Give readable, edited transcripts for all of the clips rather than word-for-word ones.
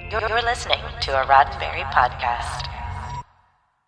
You're listening to a Roddenberry podcast.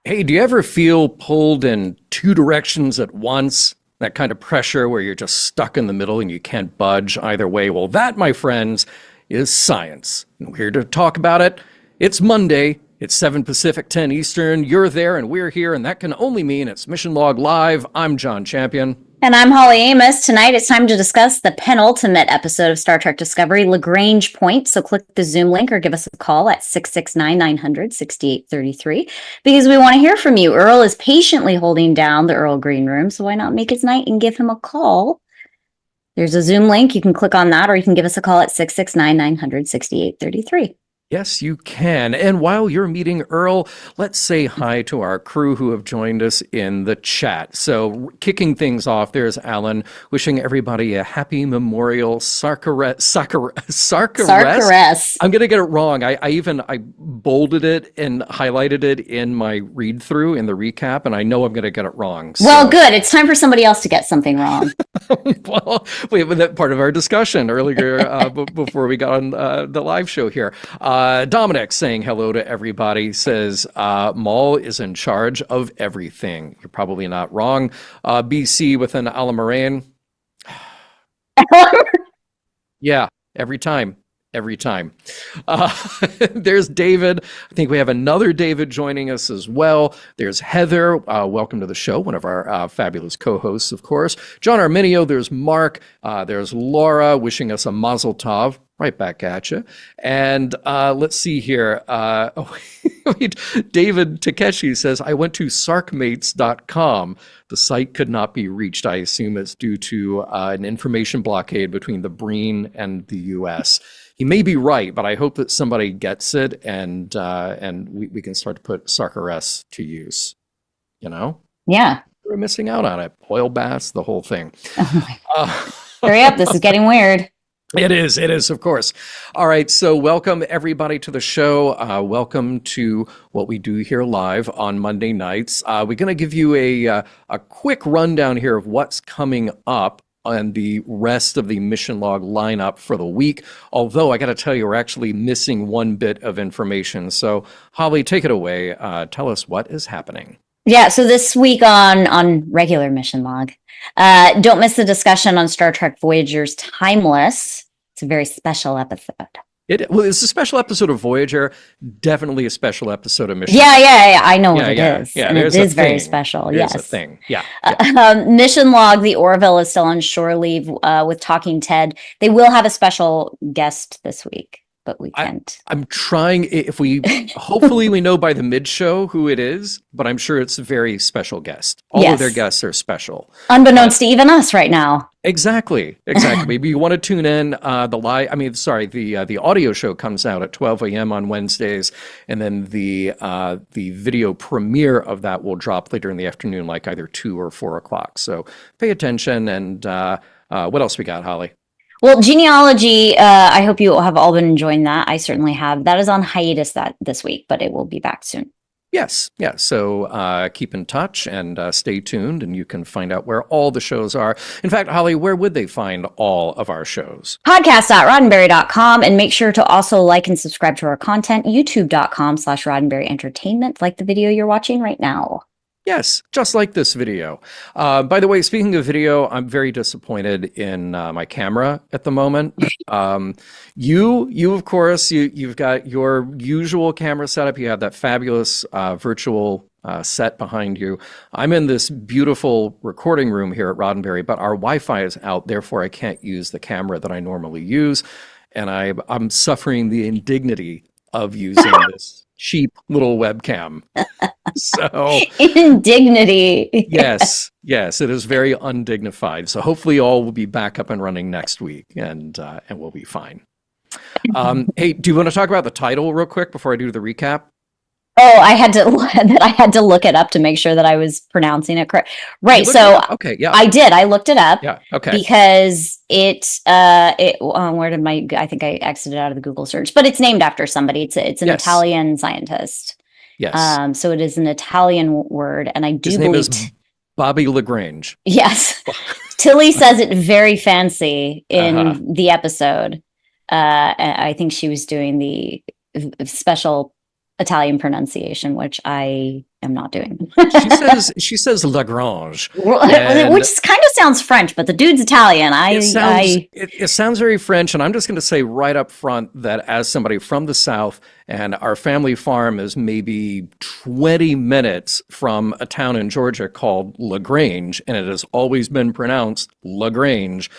Hey, do you ever feel pulled in two directions at once? That kind of pressure where you're just stuck in the middle and you can't budge either way? Well, that, my friends, is science. And we're here to talk about it. It's Monday. It's 7 Pacific, 10 Eastern. You're there and we're here, and that can only mean it's Mission Log Live. I'm John Champion. And I'm Holly Amos. Tonight it's time to discuss the penultimate episode of Star Trek Discovery, LaGrange Point. So click the Zoom link or give us a call at 669-900-6833 because we want to hear from you. Earl is patiently holding down the Earl Green Room, so why not make his night and give him a call? There's a Zoom link. You can click on that, or you can give us a call at 669-900-6833. Yes, you can. And while you're meeting Earl, let's say hi to our crew who have joined us in the chat. So kicking things off, there's Alan wishing everybody a happy memorial Sarkaress. I'm going to get it wrong. I bolded it and highlighted it in my read through in the recap, and I know I'm going to get it wrong. So. Well, good. It's time for somebody else to get something wrong. Well, that part of our discussion earlier before we got on the live show here. Dominic saying hello to everybody, says Maul is in charge of everything. You're probably not wrong. BC with an Alamarain. Yeah, every time. There's David. I think we have another David joining us as well. There's Heather. Welcome to the show. One of our fabulous co-hosts, of course. John Arminio. There's Mark. There's Laura wishing us a mazel tov. Right back at you. And let's see here. David Takeshi says, I went to sarkmates.com. The site could not be reached. I assume it's due to an information blockade between the Breen and the U.S. He may be right, but I hope that somebody gets it and we can start to put Sarkaress to use. You know? Yeah. We're missing out on it. Oil baths, the whole thing. Hurry up. This is getting weird. It is, of course. All right, so welcome everybody to the show. Welcome to what we do here live on Monday nights. We're going to give you a quick rundown here of what's coming up on the rest of the Mission Log lineup for the week. Although I got to tell you, we're actually missing one bit of information. So Holly, take it away. Tell us what is happening. Yeah, so this week on regular Mission Log, don't miss the discussion on Star Trek Voyager's Timeless. It's a very special episode. It's a special episode of Voyager, definitely a special episode of Mission. Yeah, I know what it is. Yeah, and it is very special. There's yes. a thing. Yeah. Mission Log, the Orville is still on shore leave with Talking Ted. They will have a special guest this week, but we can't. I'm trying. Hopefully we know by the mid-show who it is, but I'm sure it's a very special guest. All of their guests are special. Unbeknownst to even us right now. Exactly. Maybe you want to tune in. The audio show comes out at 12 a.m. on Wednesdays, and then the video premiere of that will drop later in the afternoon, like either 2 or 4 o'clock. So pay attention. And what else we got, Holly? Well, genealogy, I hope you have all been enjoying that. I certainly have. That is on hiatus this week, but it will be back soon. Yes. Yeah. So keep in touch and stay tuned, and you can find out where all the shows are. In fact, Holly, where would they find all of our shows? Podcast.roddenberry.com, and make sure to also like and subscribe to our content, youtube.com/Roddenberry Entertainment, like the video you're watching right now. Yes, just like this video. By the way, speaking of video, I'm very disappointed in my camera at the moment. You of course, you've got your usual camera setup. You have that fabulous virtual set behind you. I'm in this beautiful recording room here at Roddenberry, but our Wi-Fi is out, therefore I can't use the camera that I normally use, and I'm suffering the indignity of using this cheap little webcam. So indignity. yes, it is very undignified. So hopefully all will be back up and running next week, and we'll be fine. Hey, do you want to talk about the title real quick before I do the recap? Oh, I had to look it up to make sure that I was pronouncing it correct. Right. So okay, yeah. I did. I looked it up. Yeah. Okay. Because where did I think I exited out of the Google search, but it's named after somebody. It's an Italian scientist. Yes. So it is an Italian word, and I do His name is Bobby LaGrange. Yes. Tilly says it very fancy in the episode. I think she was doing the special Italian pronunciation, which I am not doing. She says LaGrange, Which kind of sounds French, but the dude's Italian. It sounds very French, and I'm just going to say right up front that as somebody from the South, and our family farm is maybe 20 minutes from a town in Georgia called LaGrange, and it has always been pronounced LaGrange.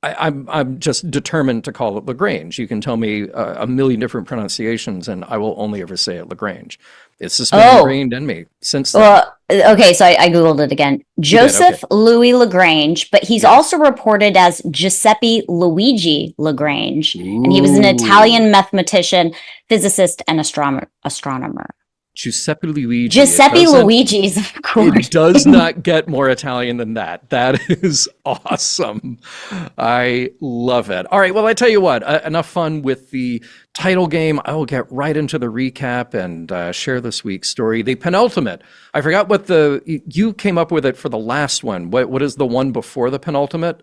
I'm just determined to call it LaGrange. You can tell me a million different pronunciations, and I will only ever say it LaGrange. It's just been ingrained in me since then. Well, okay, so I Googled it again. Joseph Louis LaGrange, but he's also reported as Giuseppe Luigi LaGrange. Ooh. And he was an Italian mathematician, physicist, and astronomer. Giuseppe Luigi. Giuseppe Luigi's, of course. It does not get more Italian than that. That is awesome. I love it. All right, well, I tell you what, enough fun with the title game. I will get right into the recap and share this week's story. The penultimate. I forgot what you came up with it for the last one. What is the one before the penultimate?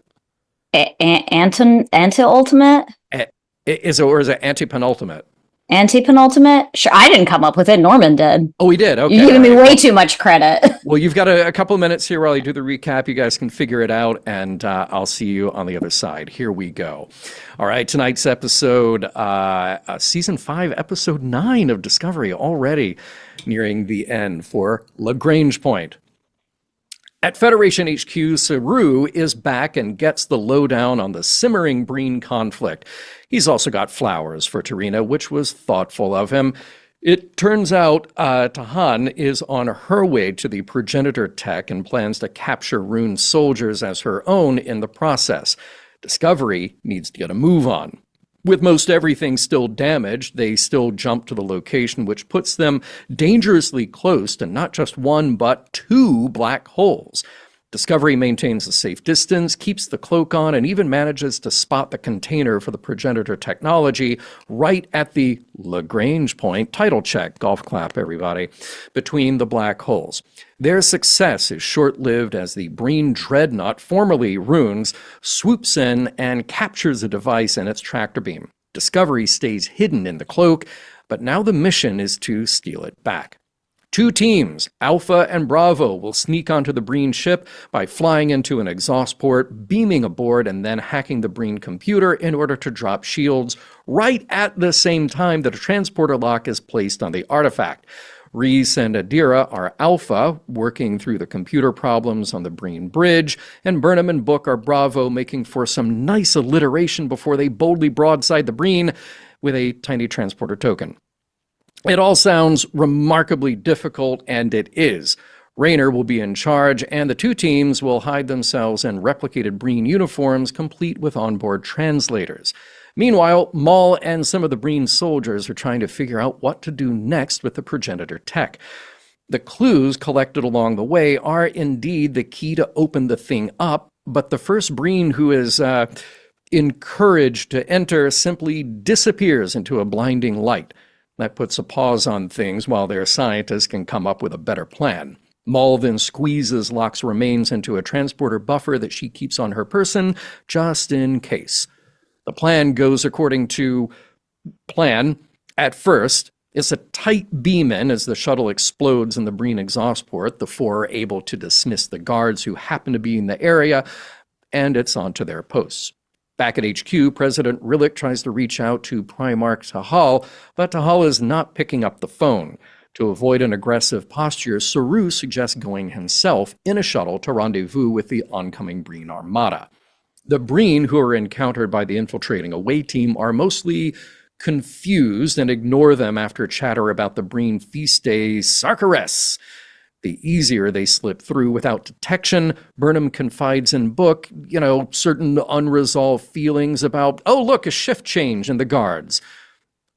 Anti-ultimate? Is it anti-penultimate? Anti-penultimate? Sure, I didn't come up with it. Norman did. Oh, we did? Okay. You're giving me way too much credit. Well, you've got a couple of minutes here while I do the recap. You guys can figure it out, and I'll see you on the other side. Here we go. All right, tonight's episode, Season 5, Episode 9 of Discovery, already nearing the end for LaGrange Point. At Federation HQ, Saru is back and gets the lowdown on the simmering Breen conflict. He's also got flowers for Tarina, which was thoughtful of him. It turns out Tahan is on her way to the progenitor tech and plans to capture Rune's soldiers as her own in the process. Discovery needs to get a move on. With most everything still damaged, they still jump to the location, which puts them dangerously close to not just one, but two black holes. Discovery maintains a safe distance, keeps the cloak on, and even manages to spot the container for the progenitor technology right at the LaGrange Point title check, golf clap everybody, between the black holes. Their success is short-lived as the Breen dreadnought, formerly Rune's, swoops in and captures the device and its tractor beam. Discovery stays hidden in the cloak, but now the mission is to steal it back. Two teams, Alpha and Bravo, will sneak onto the Breen ship by flying into an exhaust port, beaming aboard, and then hacking the Breen computer in order to drop shields right at the same time that a transporter lock is placed on the artifact. Reese and Adira are Alpha, working through the computer problems on the Breen bridge, and Burnham and Book are Bravo, making for some nice alliteration before they boldly broadside the Breen with a tiny transporter token. It all sounds remarkably difficult, and it is. Rayner will be in charge, and the two teams will hide themselves in replicated Breen uniforms, complete with onboard translators. Meanwhile, Maul and some of the Breen soldiers are trying to figure out what to do next with the progenitor tech. The clues collected along the way are indeed the key to open the thing up, but the first Breen who is encouraged to enter simply disappears into a blinding light. That puts a pause on things while their scientists can come up with a better plan. Maul then squeezes Locke's remains into a transporter buffer that she keeps on her person, just in case. The plan goes according to plan. At first, it's a tight beam-in as the shuttle explodes in the Breen exhaust port. The four are able to dismiss the guards who happen to be in the area, and it's on to their posts. Back at HQ, President Rillick tries to reach out to Primarch Tahal, but Tahal is not picking up the phone. To avoid an aggressive posture, Saru suggests going himself in a shuttle to rendezvous with the oncoming Breen armada. The Breen, who are encountered by the infiltrating away team, are mostly confused and ignore them after chatter about the Breen feast day Sarkaress. The easier they slip through without detection, Burnham confides in Book, certain unresolved feelings about, oh, look, a shift change in the guards.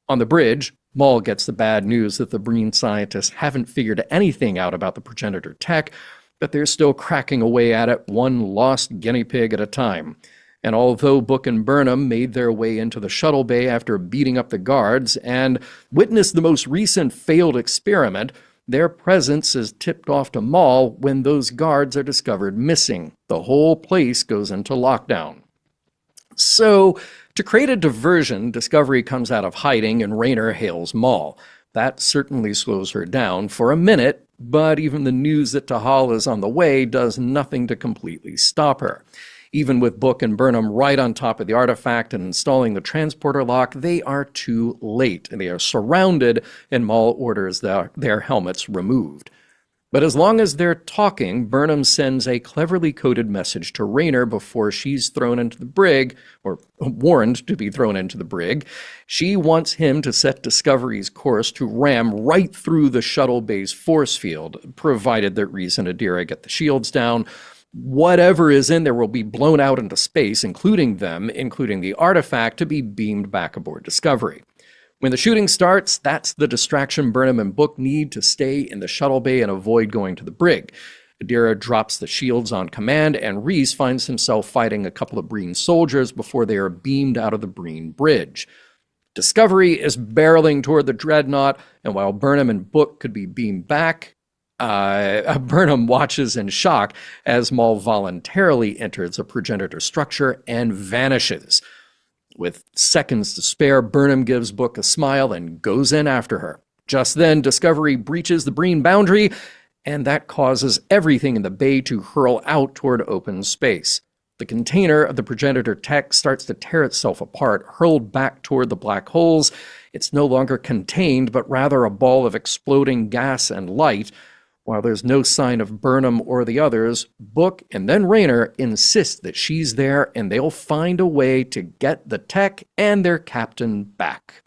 On the bridge, Maul gets the bad news that the Breen scientists haven't figured anything out about the progenitor tech, but they're still cracking away at it, one lost guinea pig at a time. And although Book and Burnham made their way into the shuttle bay after beating up the guards and witnessed the most recent failed experiment, their presence is tipped off to Maul when those guards are discovered missing. The whole place goes into lockdown. So, to create a diversion, Discovery comes out of hiding and Rayner hails Maul. That certainly slows her down for a minute, but even the news that Tahal is on the way does nothing to completely stop her. Even with Book and Burnham right on top of the artifact and installing the transporter lock, they are too late, and they are surrounded, and Maul orders their helmets removed. But as long as they're talking, Burnham sends a cleverly coded message to Rayner before she's thrown into the brig, or warned to be thrown into the brig. She wants him to set Discovery's course to ram right through the shuttle bay's force field, provided that Reese and Adira get the shields down. Whatever is in there will be blown out into space, including the artifact, to be beamed back aboard Discovery. When the shooting starts, that's the distraction Burnham and Book need to stay in the shuttle bay and avoid going to the brig. Adira drops the shields on command, and Reese finds himself fighting a couple of Breen soldiers before they are beamed out of the Breen bridge. Discovery is barreling toward the dreadnought, and while Burnham and Book could be beamed back, Burnham watches in shock as Maul voluntarily enters a progenitor structure and vanishes. With seconds to spare, Burnham gives Book a smile and goes in after her. Just then, Discovery breaches the Breen boundary, and that causes everything in the bay to hurl out toward open space. The container of the progenitor tech starts to tear itself apart, hurled back toward the black holes. It's no longer contained, but rather a ball of exploding gas and light. While there's no sign of Burnham or the others, Book and then Rayner insist that she's there and they'll find a way to get the tech and their captain back.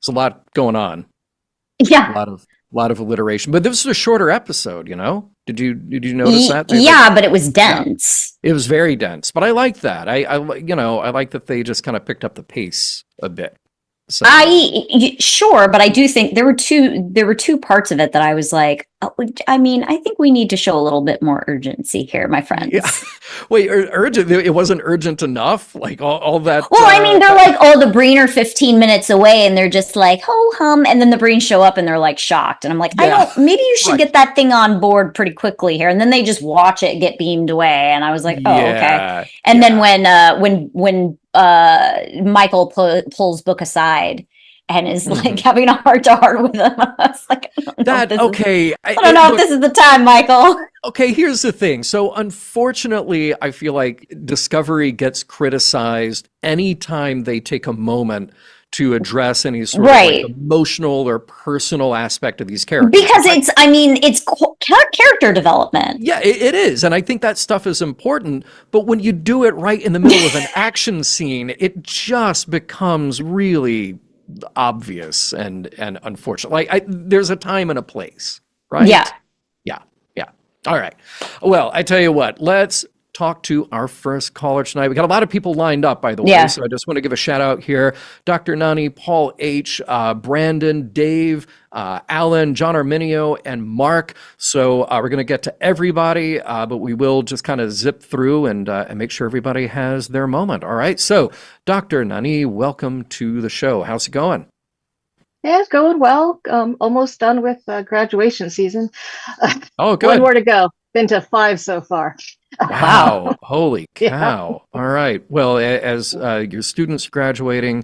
There's a lot going on. Yeah. A lot of alliteration. But this is a shorter episode, you know? Did you notice that? But it was dense. Yeah, it was very dense. But I like that. I like that they just kind of picked up the pace a bit. So. Sure, but I do think there were two parts of it that I was like, I think we need to show a little bit more urgency here, my friends. Yeah. Wait, urgent? It wasn't urgent enough? Like all that? Well, they're like, the Breen are 15 minutes away, and they're just like, ho hum, and then the Breen show up and they're like shocked, and I'm like, maybe you should get that thing on board pretty quickly here, and then they just watch it get beamed away, and I was like, okay. And then when Michael pulls Book aside and is like having a heart-to-heart with him, I was like, I don't know if this is the time, Michael. Okay, here's the thing. So unfortunately, I feel like Discovery gets criticized anytime they take a moment to address any sort of like emotional or personal aspect of these characters. Because it's character development. Yeah, it is. And I think that stuff is important. But when you do it right in the middle of an action scene, it just becomes really obvious and unfortunate. Like there's a time and a place, right? Yeah. All right. Well, I tell you what, let's talk to our first caller tonight. We got a lot of people lined up, by the way, so I just want to give a shout out here. Dr. Nani, Paul H., Brandon, Dave, Alan, John Arminio, and Mark. So we're going to get to everybody, but we will just kind of zip through and make sure everybody has their moment. All right. So, Dr. Nani, welcome to the show. How's it going? Yeah, it's going well. Almost done with graduation season. Oh, good. One more to go. Been to 5 so far. Wow. Holy cow. Yeah. All right. Well, as your students graduating,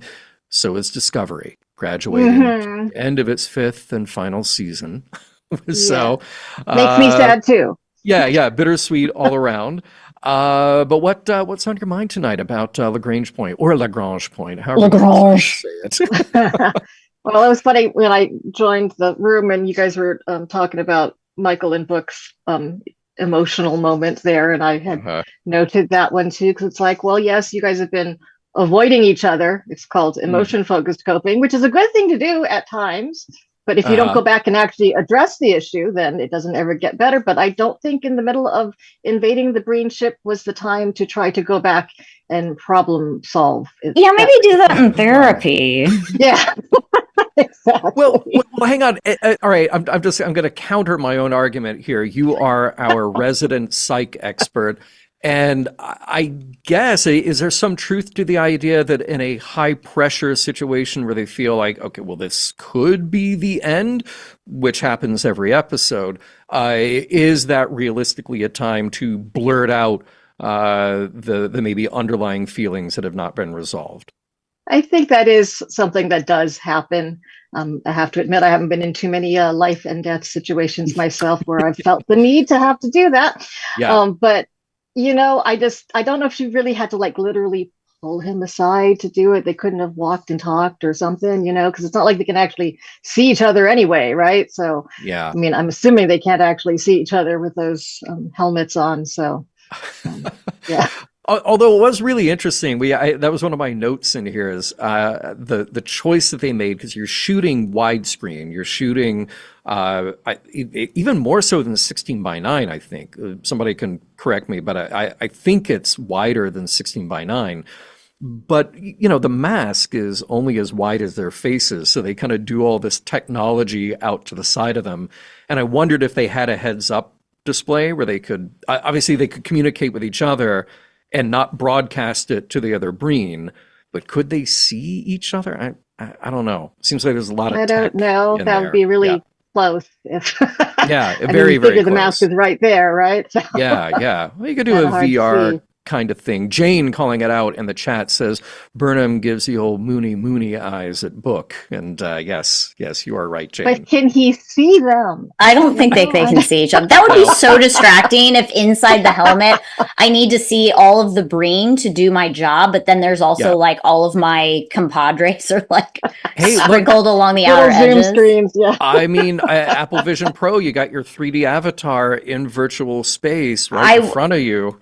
so is Discovery graduating end of its 5th and final season. So makes me sad too. Yeah, bittersweet all around. But what's on your mind tonight about LaGrange Point or LaGrange Point? However you say it. Well, it was funny when I joined the room and you guys were talking about Michael and Book's emotional moment there, and I had noted that one too, because it's like, well, yes, you guys have been avoiding each other. It's called emotion-focused coping, which is a good thing to do at times. But if you don't go back and actually address the issue, then it doesn't ever get better. But I don't think in the middle of invading the Breen ship was the time to try to go back and problem solve. Yeah, maybe do that in therapy. Yeah. Exactly. Well, hang on. All right, I'm going to counter my own argument here. You are our resident psych expert, and I guess is there some truth to the idea that in a high pressure situation where they feel like, okay, well, this could be the end, which happens every episode, is that realistically a time to blurt out the maybe underlying feelings that have not been resolved. I think that is something that does happen. I have to admit, I haven't been in too many life and death situations myself where I've felt the need to have to do that. Yeah. But I don't know if she really had to like literally pull him aside to do it. They couldn't have walked and talked or something, because it's not like they can actually see each other anyway, right? So, Yeah. I mean, I'm assuming they can't actually see each other with those helmets on. So, yeah. Although it was really interesting, that was one of my notes in here is the choice that they made, because you're shooting widescreen, you're shooting even more so than 16:9. I think somebody can correct me, but I think it's wider than 16:9. But the mask is only as wide as their faces, so they kind of do all this technology out to the side of them, and I wondered if they had a heads-up display where they could obviously they could communicate with each other and not broadcast it to the other Breen, but could they see each other? I don't know. Seems like there's a lot of I don't know. That would be really close. If yeah, I very, mean, very close. The mouse is right there, right? So, yeah. Well, you could do a VR kind of thing. Jane calling it out in the chat says Burnham gives the old moony eyes at Book, and yes, you are right, Jane. But can he see them? I don't think they can see each other. That would be so distracting if inside the helmet I need to see all of the Breen to do my job, but then there's also like all of my compadres are like sprinkled along the outer edges. Screens, yeah. I mean, Apple Vision Pro, you got your 3D avatar in virtual space right in front of you.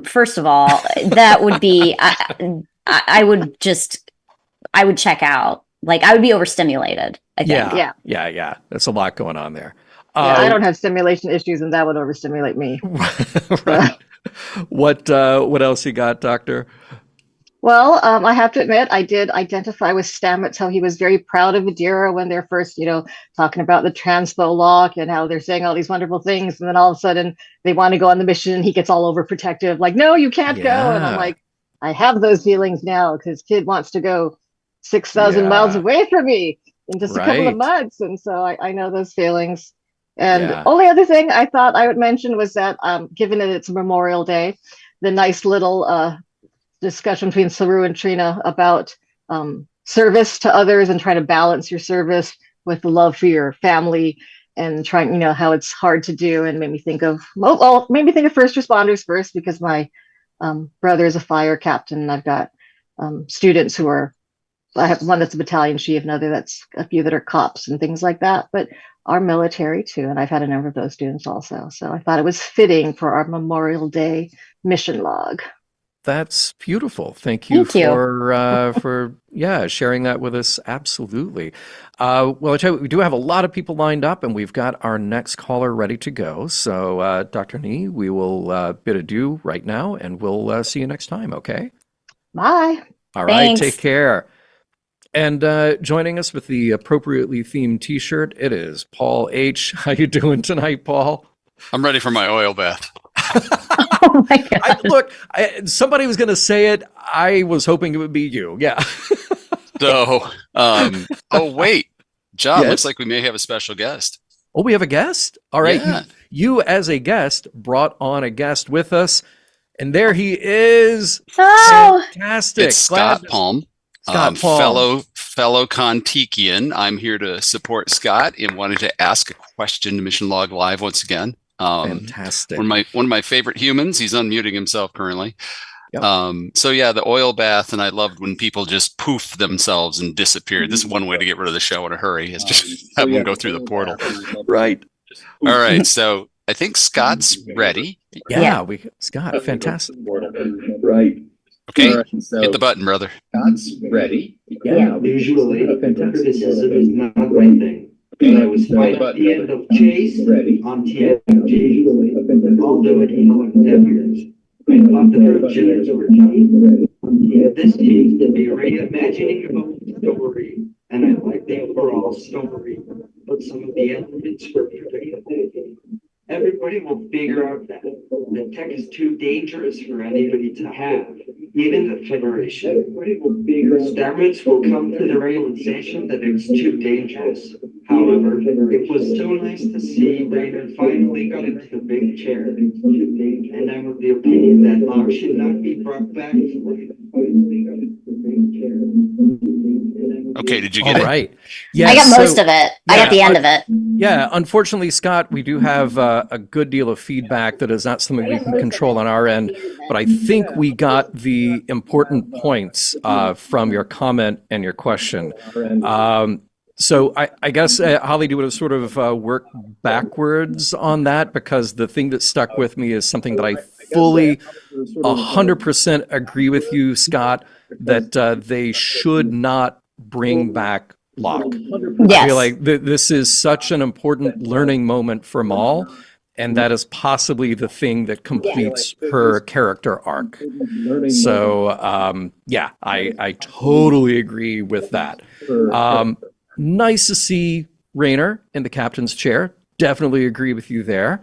First of all, that would be, I would check out. Like, I would be overstimulated, I think. Yeah. That's a lot going on there. I don't have stimulation issues, and that would overstimulate me. Right. What else you got, Doctor? Well, I have to admit, I did identify with Stamets, how he was very proud of Adira when they're first, talking about the transpo lock and how they're saying all these wonderful things. And then all of a sudden they want to go on the mission and he gets all overprotective, like, no, you can't go. And I'm like, I have those feelings now because kid wants to go 6,000 miles away from me in just a couple of months. And so I know those feelings. And the only other thing I thought I would mention was that given that it's Memorial Day, the nice little discussion between Saru and Trina about service to others and trying to balance your service with the love for your family and trying, how it's hard to do, and made me think of first responders first, because my brother is a fire captain and I've got students I have one that's a battalion chief, another that's a few that are cops and things like that, but our military too. And I've had a number of those students also. So I thought it was fitting for our Memorial Day mission log. That's beautiful. Thank you for sharing that with us. Absolutely. Well, I tell you, we do have a lot of people lined up, and we've got our next caller ready to go. So, Dr. Nee, we will bid adieu right now, and we'll see you next time. Okay. Bye. All right. Take care. And joining us with the appropriately themed T-shirt, it is Paul H. How you doing tonight, Paul? I'm ready for my oil bath. Oh my God. Somebody was going to say it. I was hoping it would be you. Yeah. So, wait, John, looks like we may have a special guest. Oh, we have a guest? All right. Yeah. You, as a guest, brought on a guest with us. And there he is. Oh, fantastic. It's Scott Palm. Fellow Contikian. I'm here to support Scott and wanted to ask a question to Mission Log Live once again. Fantastic. One of my favorite humans. He's unmuting himself currently. Yep. The oil bath, and I loved when people just poof themselves and disappeared. This is one way to get rid of the show in a hurry, is just have them go through the portal. Right. All right. So I think Scott's ready. Yeah. Scott, fantastic. Right. Okay. Hit the button, brother. Scott's ready. Yeah. Usually, criticism is not one thing. I was right at the end of Chase on TFG, although it wasn't heavier. I thought the virgins were this seems to be a reimagining of the story, and I like the overall story, but some of the elements were pretty. Everybody will figure out that the tech is too dangerous for anybody to have, even the Federation. Starmates will come to the realization that it's too dangerous. However, it was so nice to see Raymond finally got into the big chair, and I'm of the opinion that Locke should not be brought back to life. Okay, did you get All it? right. Yeah, I got most of it. I got the end of it. Yeah, unfortunately, Scott, we do have a good deal of feedback that is not something we can control on our end, but I think we got the important points from your comment and your question. So I guess, Holly, do you want to sort of work backwards on that? Because the thing that stuck with me is something that I fully 100% agree with you, Scott, that they should not bring back Locke. Yes. I feel like this is such an important learning moment for Maul, and that is possibly the thing that completes her character arc. So, yeah, I totally agree with that. Nice to see Rayner in the captain's chair. Definitely agree with you there.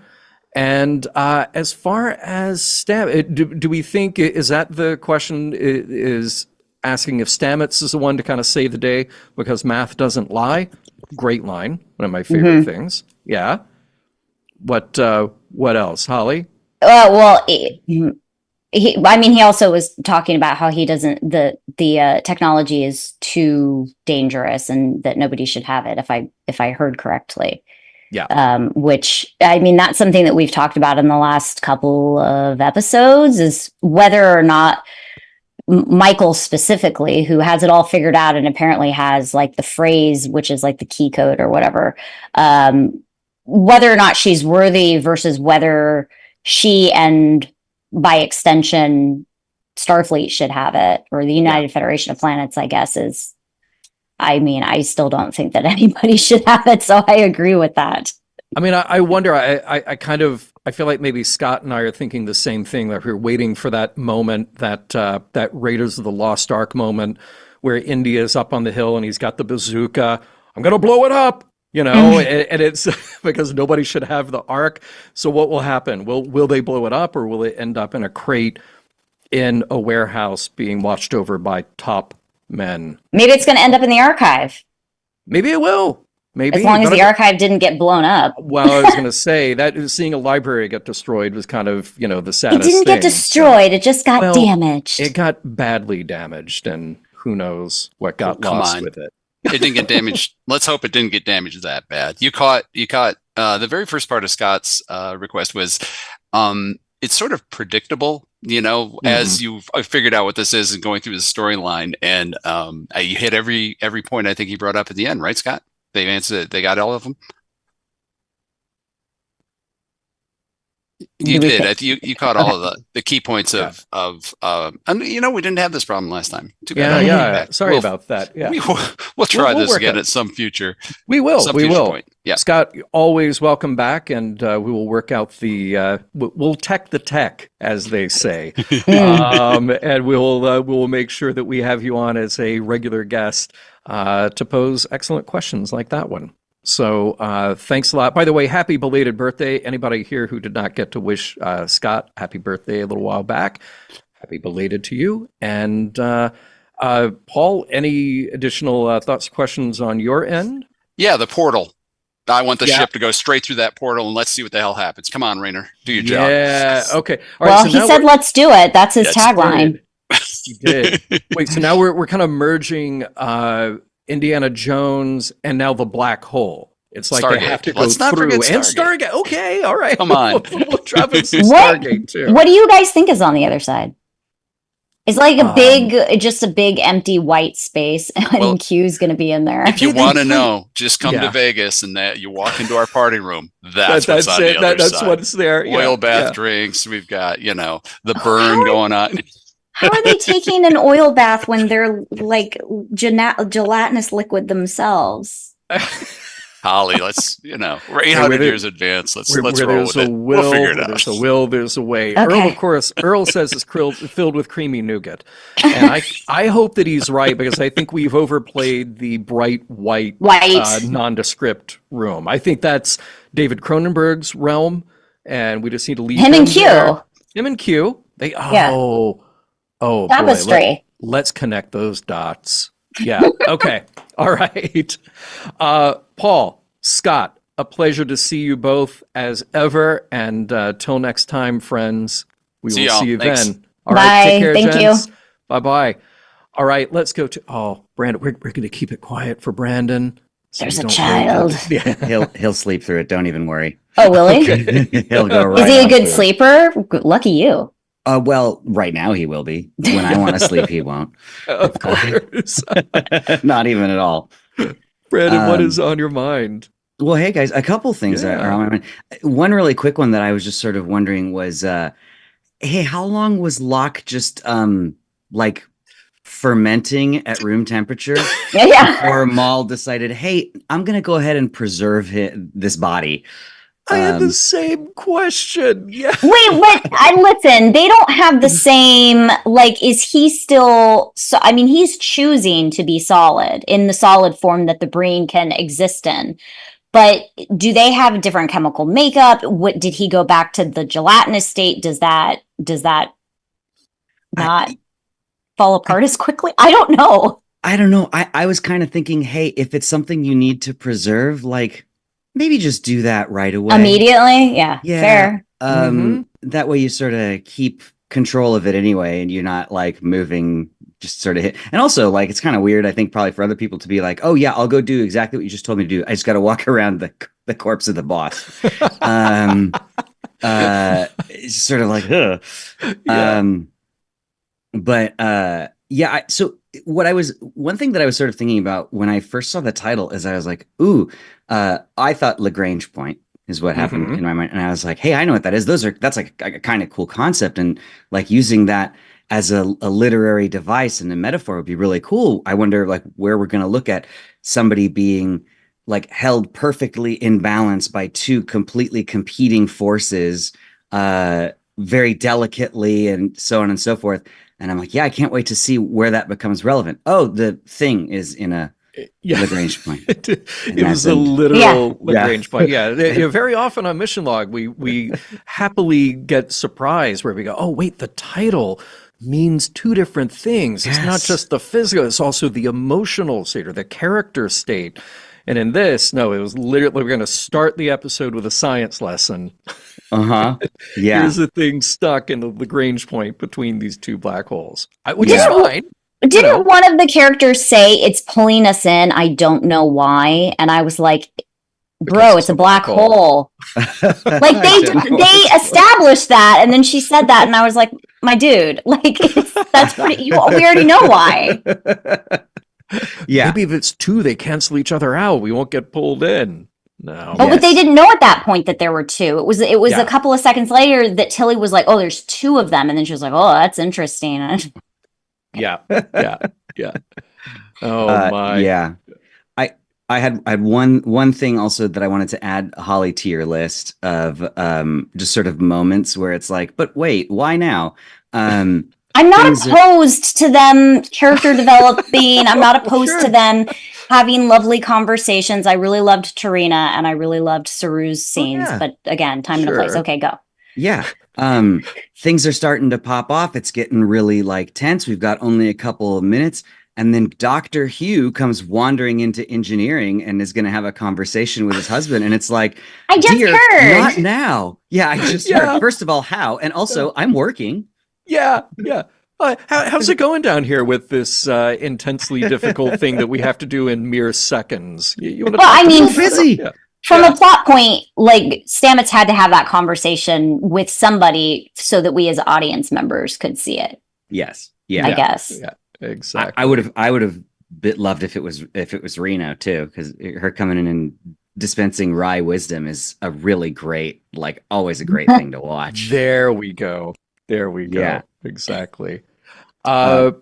And as far as do we think, is that the question, is asking if Stamets is the one to kind of save the day because math doesn't lie? Great line. One of my favorite things. Yeah. What else, Holly? Well, he also was talking about how he doesn't, the technology is too dangerous and that nobody should have it, if I heard correctly. Yeah. Which, I mean, that's something that we've talked about in the last couple of episodes, is whether or not Michael specifically, who has it all figured out and apparently has like the phrase, which is like the key code or whatever, whether or not she's worthy versus whether she and by extension Starfleet should have it, or the United Federation of Planets, I guess, is, I mean, I still don't think that anybody should have it, so I agree with that. I mean, I wonder, I feel like maybe Scott and I are thinking the same thing, that we're waiting for that moment, that Raiders of the Lost Ark moment where India's up on the hill and he's got the bazooka. I'm going to blow it up, and it's because nobody should have the Ark. So what will happen? Will they blow it up, or will it end up in a crate in a warehouse being watched over by top men? Maybe it's going to end up in the archive. Maybe it will. Maybe. As long as the archive didn't get blown up. Well, I was going to say that seeing a library get destroyed was kind of, the saddest thing. It didn't get destroyed. It just got damaged. It got badly damaged, and who knows what got lost with it. It didn't get damaged. Let's hope it didn't get damaged that bad. You caught the very first part of Scott's request was, it's sort of predictable, as you've figured out what this is and going through the storyline, and you hit every point I think he brought up at the end, right, Scott? They've answered it. They got all of them. You did. You caught all of the key points of and we didn't have this problem last time. Too bad. Yeah. Sorry about that. Yeah. We'll try this again at some future. We will. Point. Yeah. Scott, always welcome back, and we will work out we'll tech the tech, as they say, and we'll make sure that we have you on as a regular guest to pose excellent questions like that one. So thanks a lot. By the way, happy belated birthday. Anybody here who did not get to wish Scott happy birthday a little while back, happy belated to you. And Paul, any additional thoughts, questions on your end? Yeah, the portal. I want the ship to go straight through that portal, and let's see what the hell happens. Come on, Rayner, do your job. Yeah, okay. All right, so he said, let's do it. That's his tagline. He did. Wait, so now we're kind of merging Indiana Jones and now the black hole. It's like Stargate. They have to go Let's not through. forget And Stargate. Okay, all right. Come on. We'll drop in some Stargate too. What do you guys think is on the other side? It's like just a big empty white space, and Q's going to be in there. If you want to know, just come to Vegas, and that you walk into our party room. That's what's on the other side. That's what's there. Oil bath drinks. We've got the burn going on. How are they taking an oil bath when they're like gelatinous liquid themselves? Holly, let's we're 800 years advanced. Let's roll with it. We'll figure it out. There's a will, there's a way. Okay. Earl says it's filled with creamy nougat, and I hope that he's right, because I think we've overplayed the bright white. Nondescript room. I think that's David Cronenberg's realm, and we just need to leave him and Q. There. Him and Q. Tapestry. Boy, let's connect those dots. Yeah. Okay. All right. Paul, Scott, a pleasure to see you both as ever. And till next time, friends, we will see you then. All right, Bye. take care, Thank gents. you. Bye-bye. All right, let's go to Brandon. We're going to keep it quiet for Brandon. So There's a don't child. He'll sleep through it. Don't even worry. Oh, will he? He'll go right. Is he a on good through it. sleeper? Lucky you. Well, right now he will be. When I want to sleep, he won't. Of course. Not even at all. Brandon, what is on your mind? Well, hey guys, a couple things that are on my mind. One really quick one that I was just sort of wondering was, hey, how long was Locke just like fermenting at room temperature? Yeah. Or Maul decided, hey, I'm gonna go ahead and preserve this body. I had the same question. Yeah. Wait, but listen, they don't have the same, like, is he still, so, I mean, he's choosing to be solid in the solid form that the brain can exist in. But do they have a different chemical makeup? What did he go back to the gelatinous state? Does that not fall apart as quickly? I don't know. I don't know. I was kind of thinking, hey, if it's something you need to preserve, like maybe just do that right away. Immediately? Yeah. Fair. That way you sort of keep control of it anyway, and you're not like moving, just sort of hit. And also, like, it's kind of weird, I think, probably for other people to be like, oh yeah, I'll go do exactly what you just told me to do. I just got to walk around the corpse of the boss. It's sort of like, ugh. Yeah. So one thing that I was sort of thinking about when I first saw the title is I was like, ooh, I thought LaGrange Point is what happened in my mind. And I was like, hey, I know what that is. That's like a kind of cool concept. And like using that as a literary device and a metaphor would be really cool. I wonder like where we're going to look at somebody being like held perfectly in balance by two completely competing forces, very delicately and so on and so forth. And I'm like, yeah, I can't wait to see where that becomes relevant. Oh, the thing is in a LaGrange point. It was a literal LaGrange point. Yeah. Very often on Mission Log, we happily get surprised where we go, oh, wait, the title means two different things. It's not just the physical, it's also the emotional state or the character state. And in this, no, it was literally, we're going to start the episode with a science lesson. Yeah. Here's the thing stuck in the LaGrange point between these two black holes. Which is fine. Didn't one of the characters say it's pulling us in? I don't know why. And I was like, bro, it's a black hole. Like they established that, and then she said that, and I was like, my dude, like that's pretty. We already know why. Yeah. Maybe if it's two, they cancel each other out. We won't get pulled in. No. Oh, but they didn't know at that point that there were two. It was a couple of seconds later that Tilly was like, oh, there's two of them, and then she was like, oh, that's interesting. Yeah. Oh my. Yeah. I had one thing also that I wanted to add, Holly, to your list of just sort of moments where it's like, but wait, why now? I'm not opposed to them character developing. I'm not opposed to them having lovely conversations. I really loved Tarina and I really loved Saru's scenes. But again, time and a place. Okay, go. Yeah. Things are starting to pop off. It's getting really like tense. We've got only a couple of minutes. And then Dr. Hugh comes wandering into engineering and is going to have a conversation with his husband. And it's like, I just heard. Not now. Yeah, I just heard. First of all, how? And also, I'm working. Yeah. How's it going down here with this intensely difficult thing that we have to do in mere seconds? Busy. From a plot point, like Stamets had to have that conversation with somebody so that we as audience members could see it. Yes. Yeah. I guess. Yeah. Exactly. I would have loved if it was Reno too, because her coming in and dispensing rye wisdom is a really great, like always a great thing to watch. There we go. Yeah. Exactly. Oh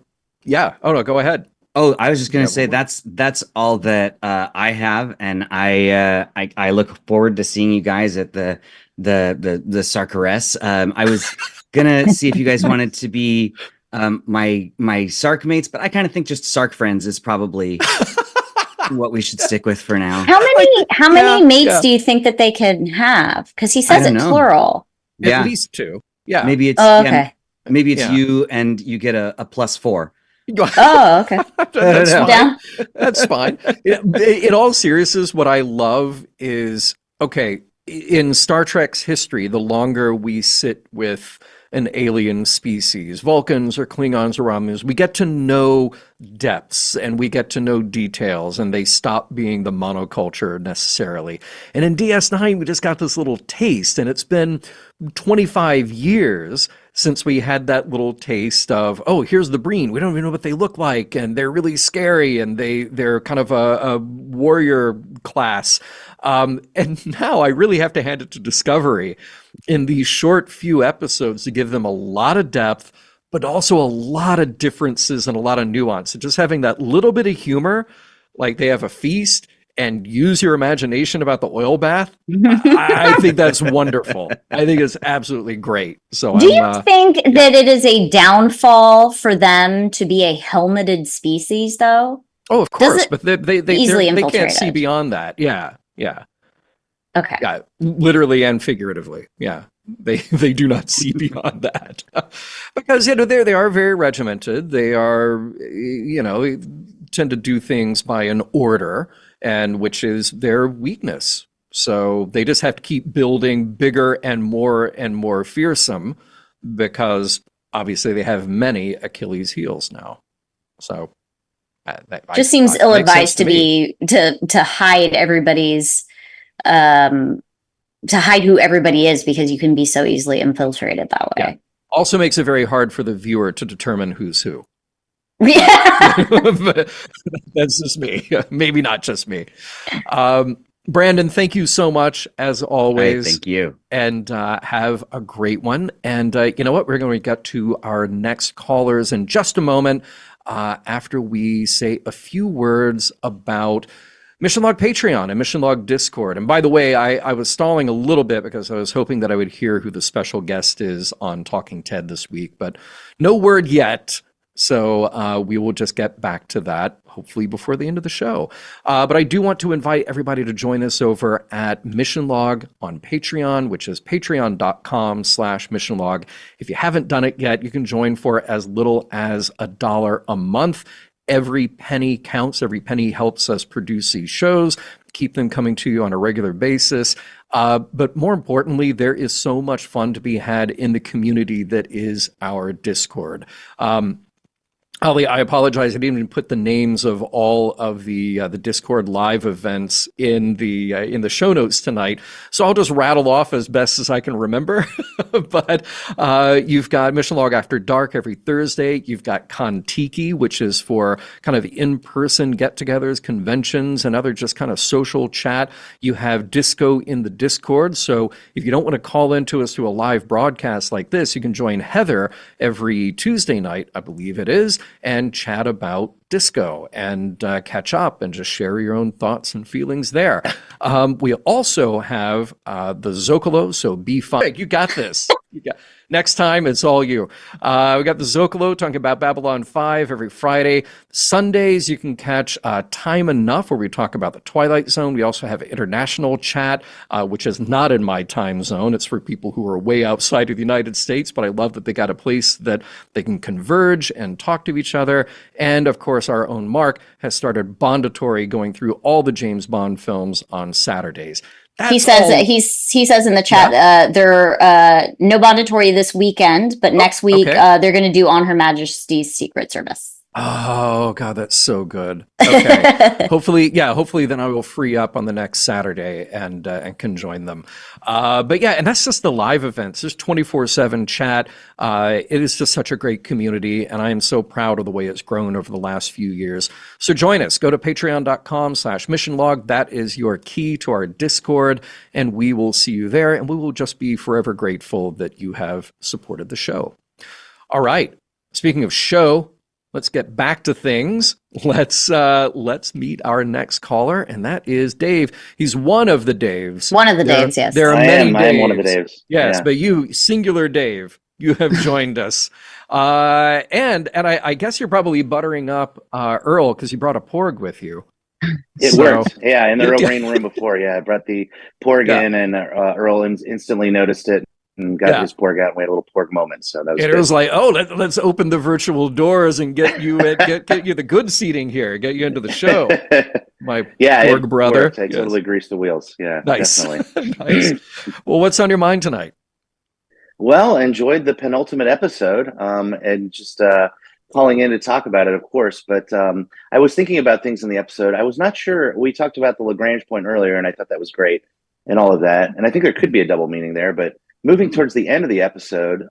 no, go ahead. Oh, I was just gonna say that's all that I have, and I look forward to seeing you guys at the Sarkaress. I was gonna see if you guys wanted to be my Sark mates, but I kind of think just Sark friends is probably what we should stick with for now. How many mates do you think that they can have? Because he says it plural. At least two. Yeah. Maybe it's maybe it's you and you get a +4. Oh, okay. That's fine. Down. That's fine. In all seriousness, what I love is, okay, in Star Trek's history, the longer we sit with an alien species, Vulcans or Klingons or Romulans, we get to know depths and we get to know details, and they stop being the monoculture necessarily. And in DS9, we just got this little taste, and it's been 25 years since we had that little taste of, oh, here's the Breen. We don't even know what they look like, and they're really scary, and they're kind of a warrior class. And now I really have to hand it to Discovery in these short few episodes to give them a lot of depth, but also a lot of differences and a lot of nuance. So just having that little bit of humor, like they have a feast, and use your imagination about the oil bath, I think that's wonderful. I think it's absolutely great. So do you think that it is a downfall for them to be a helmeted species, though? Oh, of course, but they can't see infiltrated? beyond that. Yeah. Okay. Yeah, literally and figuratively. Yeah. They do not see beyond that. Because they are very regimented. They are, tend to do things by an order, and which is their weakness. So they just have to keep building bigger and more fearsome, because obviously they have many Achilles heels now. So just seems ill-advised to hide everybody's to hide who everybody is, because you can be so easily infiltrated that way. Yeah. Also makes it very hard for the viewer to determine who's who. Yeah. But that's just me. Maybe not just me. Brandon, thank you so much, as always. Hey, thank you. And have a great one. And you know what? We're going to get to our next callers in just a moment, after we say a few words about Mission Log Patreon and Mission Log Discord. And by the way, I was stalling a little bit because I was hoping that I would hear who the special guest is on Talking Ted this week, but no word yet. So we will just get back to that, hopefully before the end of the show. But I do want to invite everybody to join us over at Mission Log on Patreon, which is patreon.com/missionlog. If you haven't done it yet, you can join for as little as $1 a month. Every penny counts. Every penny helps us produce these shows, keep them coming to you on a regular basis. But more importantly, there is so much fun to be had in the community that is our Discord. Ali, I apologize. I didn't even put the names of all of the Discord live events in the show notes tonight, so I'll just rattle off as best as I can remember. But you've got Mission Log After Dark every Thursday. You've got Kon-Tiki, which is for kind of in-person get-togethers, conventions, and other just kind of social chat. You have Disco in the Discord. So if you don't want to call into us to a live broadcast like this, you can join Heather every Tuesday night, I believe it is, and chat about disco and catch up and just share your own thoughts and feelings there. We also have the Zocalo, so be fun. You got this. Next time, it's all you. We got the Zocalo talking about Babylon 5 every Friday. Sundays, you can catch Time Enough, where we talk about the Twilight Zone. We also have International Chat, which is not in my time zone. It's for people who are way outside of the United States, but I love that they got a place that they can converge and talk to each other. And, of course, our own Mark has started Bondatory, going through all the James Bond films on Saturdays. He says in the chat, they're no Bondatory this weekend, but next week they're going to do On Her Majesty's Secret Service. Oh God, that's so good. Okay, hopefully then I will free up on the next Saturday and can join them. But yeah, and that's just the live events. There's 24/7 chat. It is just such a great community, and I am so proud of the way it's grown over the last few years. So join us. Go to patreon.com/missionlog. That is your key to our Discord, and we will see you there. And we will just be forever grateful that you have supported the show. All right. Speaking of show, let's get back to things. Let's meet our next caller, and that is Dave. He's one of the Daves. One of the Daves, yes. There are many Daves. I am one of the Daves. Yes, yeah. But you, singular Dave, you have joined us. And I guess you're probably buttering up Earl because you brought a porg with you. It worked. Yeah, in the real green room before. Yeah, I brought the porg in, and Earl instantly noticed it. and got his porg out and we had a little porg moment. So that was and good. it was like, oh, let's open the virtual doors and get you get you the good seating here, get you into the show. My porg brother. Worked. I totally greased the wheels. Yeah, nice. Definitely. Nice. Well, what's on your mind tonight? Well, enjoyed the penultimate episode, and just calling in to talk about it, of course. But I was thinking about things in the episode. I was not sure. We talked about the LaGrange point earlier, and I thought that was great and all of that. And I think there could be a double meaning there. But moving towards the end of the episode,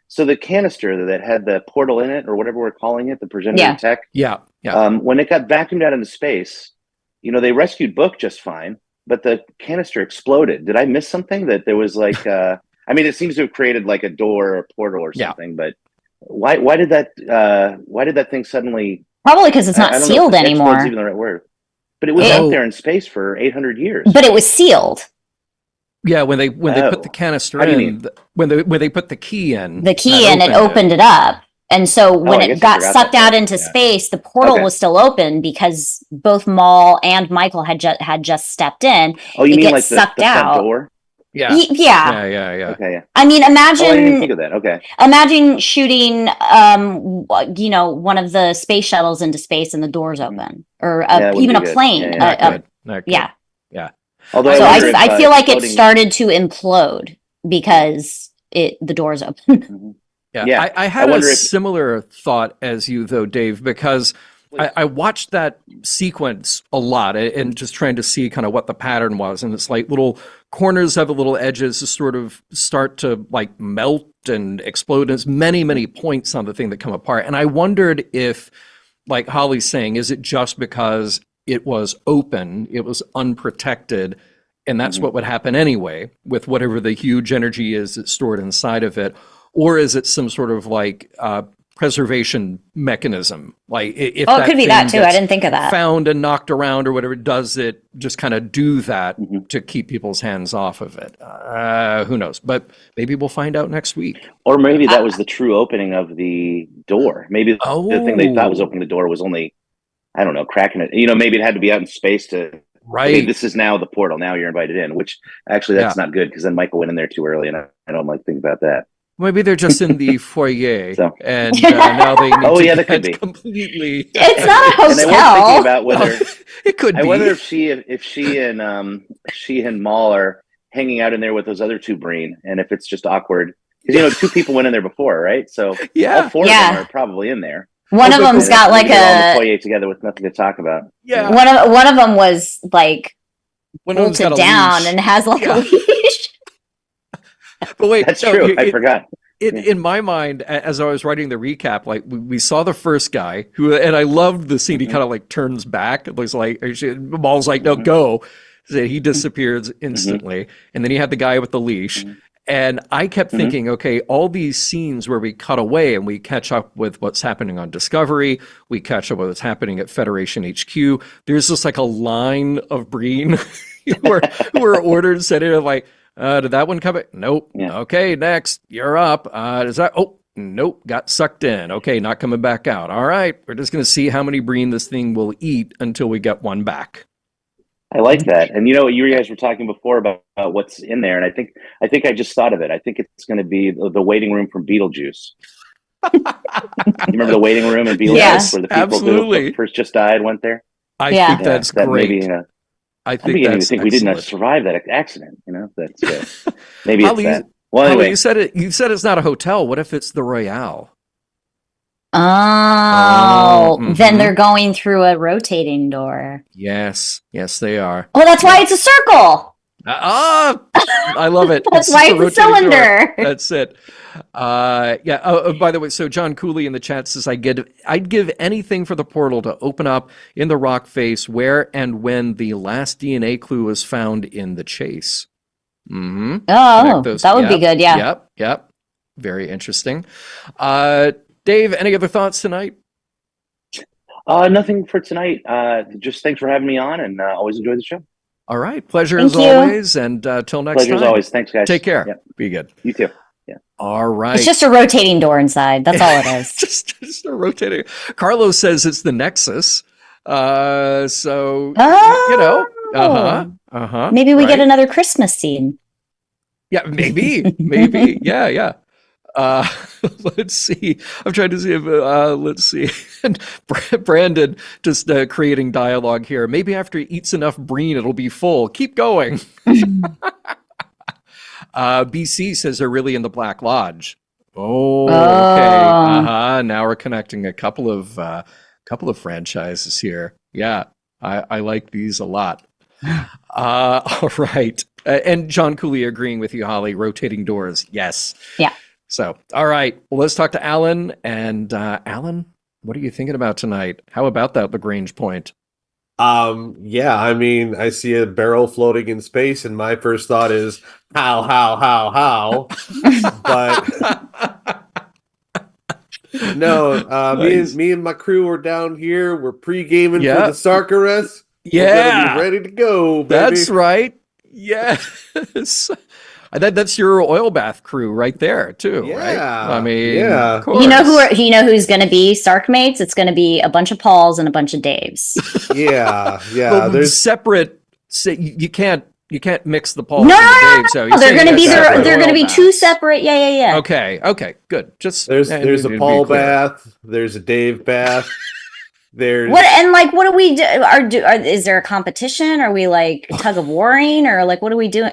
so the canister that had the portal in it, or whatever we're calling it, the progenitor tech. Yeah. When it got vacuumed out into space, they rescued Book just fine, but the canister exploded. Did I miss something? That there was like, I mean, it seems to have created like a door or portal or something, but why did that thing suddenly? Probably because it's not sealed anymore. Even the right word, but it was out there in space for 800 years. But it was sealed. Yeah, when they put the canister in, when they put the key in, it opened it up. And so when it got sucked out into space, the portal was still open because both Maul and Michael had just stepped in. Oh, you mean like sucked the out. front door? Yeah. Okay. Yeah. I mean, imagine. I didn't think of that. Okay. Imagine shooting, one of the space shuttles into space and the doors open, or even a plane. Yeah. Although I feel like it started to implode because the doors open. Yeah. I had a similar thought as you, though, Dave, because I watched that sequence a lot and just trying to see kind of what the pattern was. And it's like little corners have little edges to sort of start to like melt and explode. There's many, many points on the thing that come apart. And I wondered if, like Holly's saying, is it just because it was open, it was unprotected, and that's what would happen anyway with whatever the huge energy is that's stored inside of it? Or is it some sort of like preservation mechanism? Like if it could be that too. I didn't think of that. Found and knocked around or whatever, does it just kind of do that to keep people's hands off of it? Who knows? But maybe we'll find out next week. Or maybe that was the true opening of the door. Maybe the thing they thought was opening the door was only, I don't know, cracking it. Maybe it had to be out in space to. Right. Okay, this is now the portal. Now you're invited in. Which actually that's not good because then Michael went in there too early, and I don't like thinking about that. Maybe they're just in the foyer, and now they need to get completely. It's not a hotel. And I was thinking about whether it could be. I wonder if she and Maul are hanging out in there with those other two Breen, and if it's just awkward because two people went in there before, right? So all four of them are probably in there. One of them's got like a foyer together with nothing to talk about. Yeah, one of them was like bolted down and has like a leash. But wait, that's true. I forgot. In my mind, as I was writing the recap, like we saw the first guy who, and I loved the scene. He kind of like turns back. It looks like Maul's like, "No, go." So he disappears instantly, and then you had the guy with the leash. And I kept thinking, okay, all these scenes where we cut away and we catch up with what's happening on Discovery, we catch up with what's happening at Federation HQ. There's just like a line of Breen who are ordered, set in like. Did that one come in? Nope. Yeah. Okay, next. You're up. Does that? Oh, nope. Got sucked in. Okay, not coming back out. All right. We're just going to see how many Breen this thing will eat until we get one back. I like that. And you guys were talking before about what's in there, and I think I just thought of it. I think it's going to be the waiting room from Beetlejuice. You remember the waiting room in Beetlejuice where the people who first just died went there? I think that's great. I think that's think we didn't survive that accident. That's maybe it's that. Well, anyway, you said it's not a hotel. What if it's the Royale? Then they're going through a rotating door. Yes, they are. Oh, that's why it's a circle. I love it. That's why it's a cylinder. Door. That's it. By the way, so John Cooley in the chat says, I'd give anything for the portal to open up in the rock face where and when the last DNA clue was found in the chase. Oh, that would be good. Yeah. Yep. Very interesting. Dave, any other thoughts tonight? Nothing for tonight. Just thanks for having me on, and always enjoy the show. All right. Pleasure as always. And till next time. Pleasure as always. Thanks, guys. Take care. Yep. Be good. You too. Yeah. All right. It's just a rotating door inside. That's all it is. just a rotating. Carlos says it's the Nexus. Maybe we get another Christmas scene. Yeah, maybe. Yeah, yeah. Uh, let's see. I'm trying to see if, let's see. And Brandon just creating dialogue here. Maybe after he eats enough breen, it'll be full. Keep going. BC says they're really in the Black Lodge. Oh, okay. Now we're connecting a couple of franchises here. Yeah, I like these a lot. All right. And John Cooley agreeing with you, Holly. Rotating doors. Yes. Yeah. So, all right. Well, let's talk to Alan. And Alan, what are you thinking about tonight? How about that LaGrange Point? Yeah, I mean, I see a barrel floating in space, and my first thought is how? But no, Nice. me and my crew are down here. We're pre-gaming Yeah. for the Sark arrest. We're Yeah. gonna be ready to go, baby. That's right. Yes. That's your oil bath crew right there, too, right? I mean, yeah. of course. You know who's going to be Sark mates? It's going to be a bunch of Pauls and a bunch of Daves. Yeah. Well, There's separate. You can't mix the Pauls No, and the Daves. So you're they're saying going to be separate they're going to oil be baths. two separate. Yeah. Okay, good. Just there's a to be Paul clear. bath. There's a Dave bath. There's What do we do? Is there a competition? Are we like tug of warring, or like what are we doing?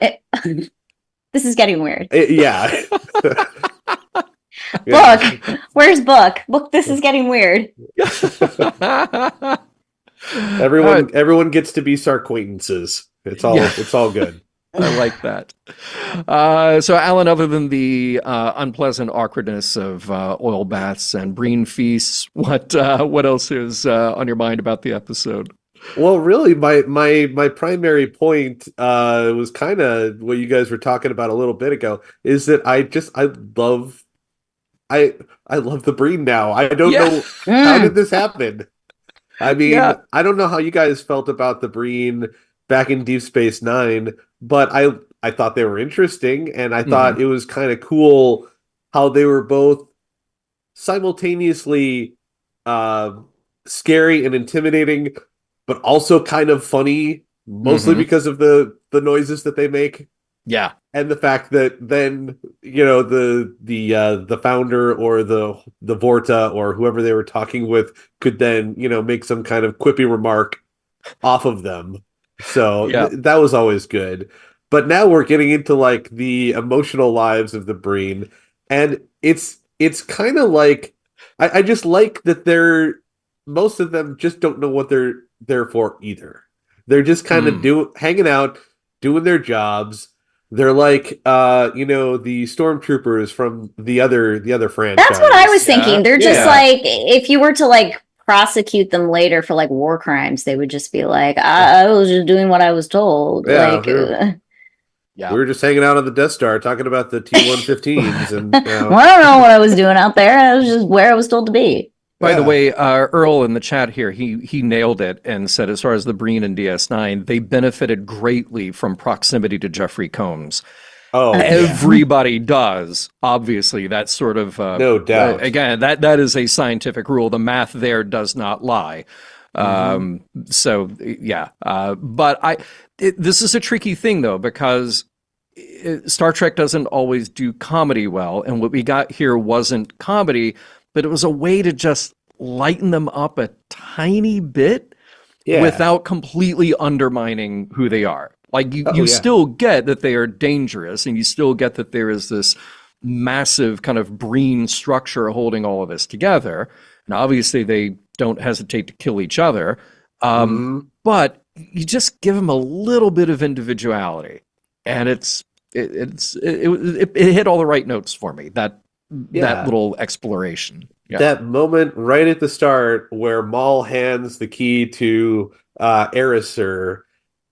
This is getting weird. yeah. Book, where's Book? Book, this is getting weird. Everyone gets to be Sarquaintances. It's all good. I like that. So, Alan, other than the unpleasant awkwardness of oil baths and breen feasts, what else is on your mind about the episode? Well, really, my primary point was kind of what you guys were talking about a little bit ago. Is that I love the breen now. I don't know how did this happen. I mean, I don't know how you guys felt about the breen back in Deep Space Nine, but I thought they were interesting, and I thought it was kind of cool how they were both simultaneously scary and intimidating, but also kind of funny, mostly because of the noises that they make. Yeah. And the fact that then, the founder or the Vorta or whoever they were talking with could then, make some kind of quippy remark off of them. So that was always good. But now we're getting into like the emotional lives of the breen, and it's kind of like I just like that most of them just don't know what they're there for either. They're just kind of hanging out, doing their jobs. They're like the stormtroopers from the other franchise. That's what I was thinking. They're just like, if you were to like prosecute them later for like war crimes, they would just be like, I was just doing what I was told. We were just hanging out on the Death Star talking about the T-115s, and well, I don't know what I was doing out there. I was just where I was told to be. By the way, Earl in the chat here, he nailed it and said, as far as the breen and DS9, they benefited greatly from proximity to Jeffrey Combs. Oh, everybody does. Obviously, that's sort of no doubt. Again, that is a scientific rule. The math there does not lie. So yeah, but this is a tricky thing though, because Star Trek doesn't always do comedy well, and what we got here wasn't comedy, but it was a way to just lighten them up a tiny bit without completely undermining who they are. Like you still get that they are dangerous, and you still get that there is this massive kind of breen structure holding all of this together. And obviously they don't hesitate to kill each other. But you just give them a little bit of individuality, and it hit all the right notes for me. That little exploration. Yeah. That moment right at the start where Maul hands the key to Erisur,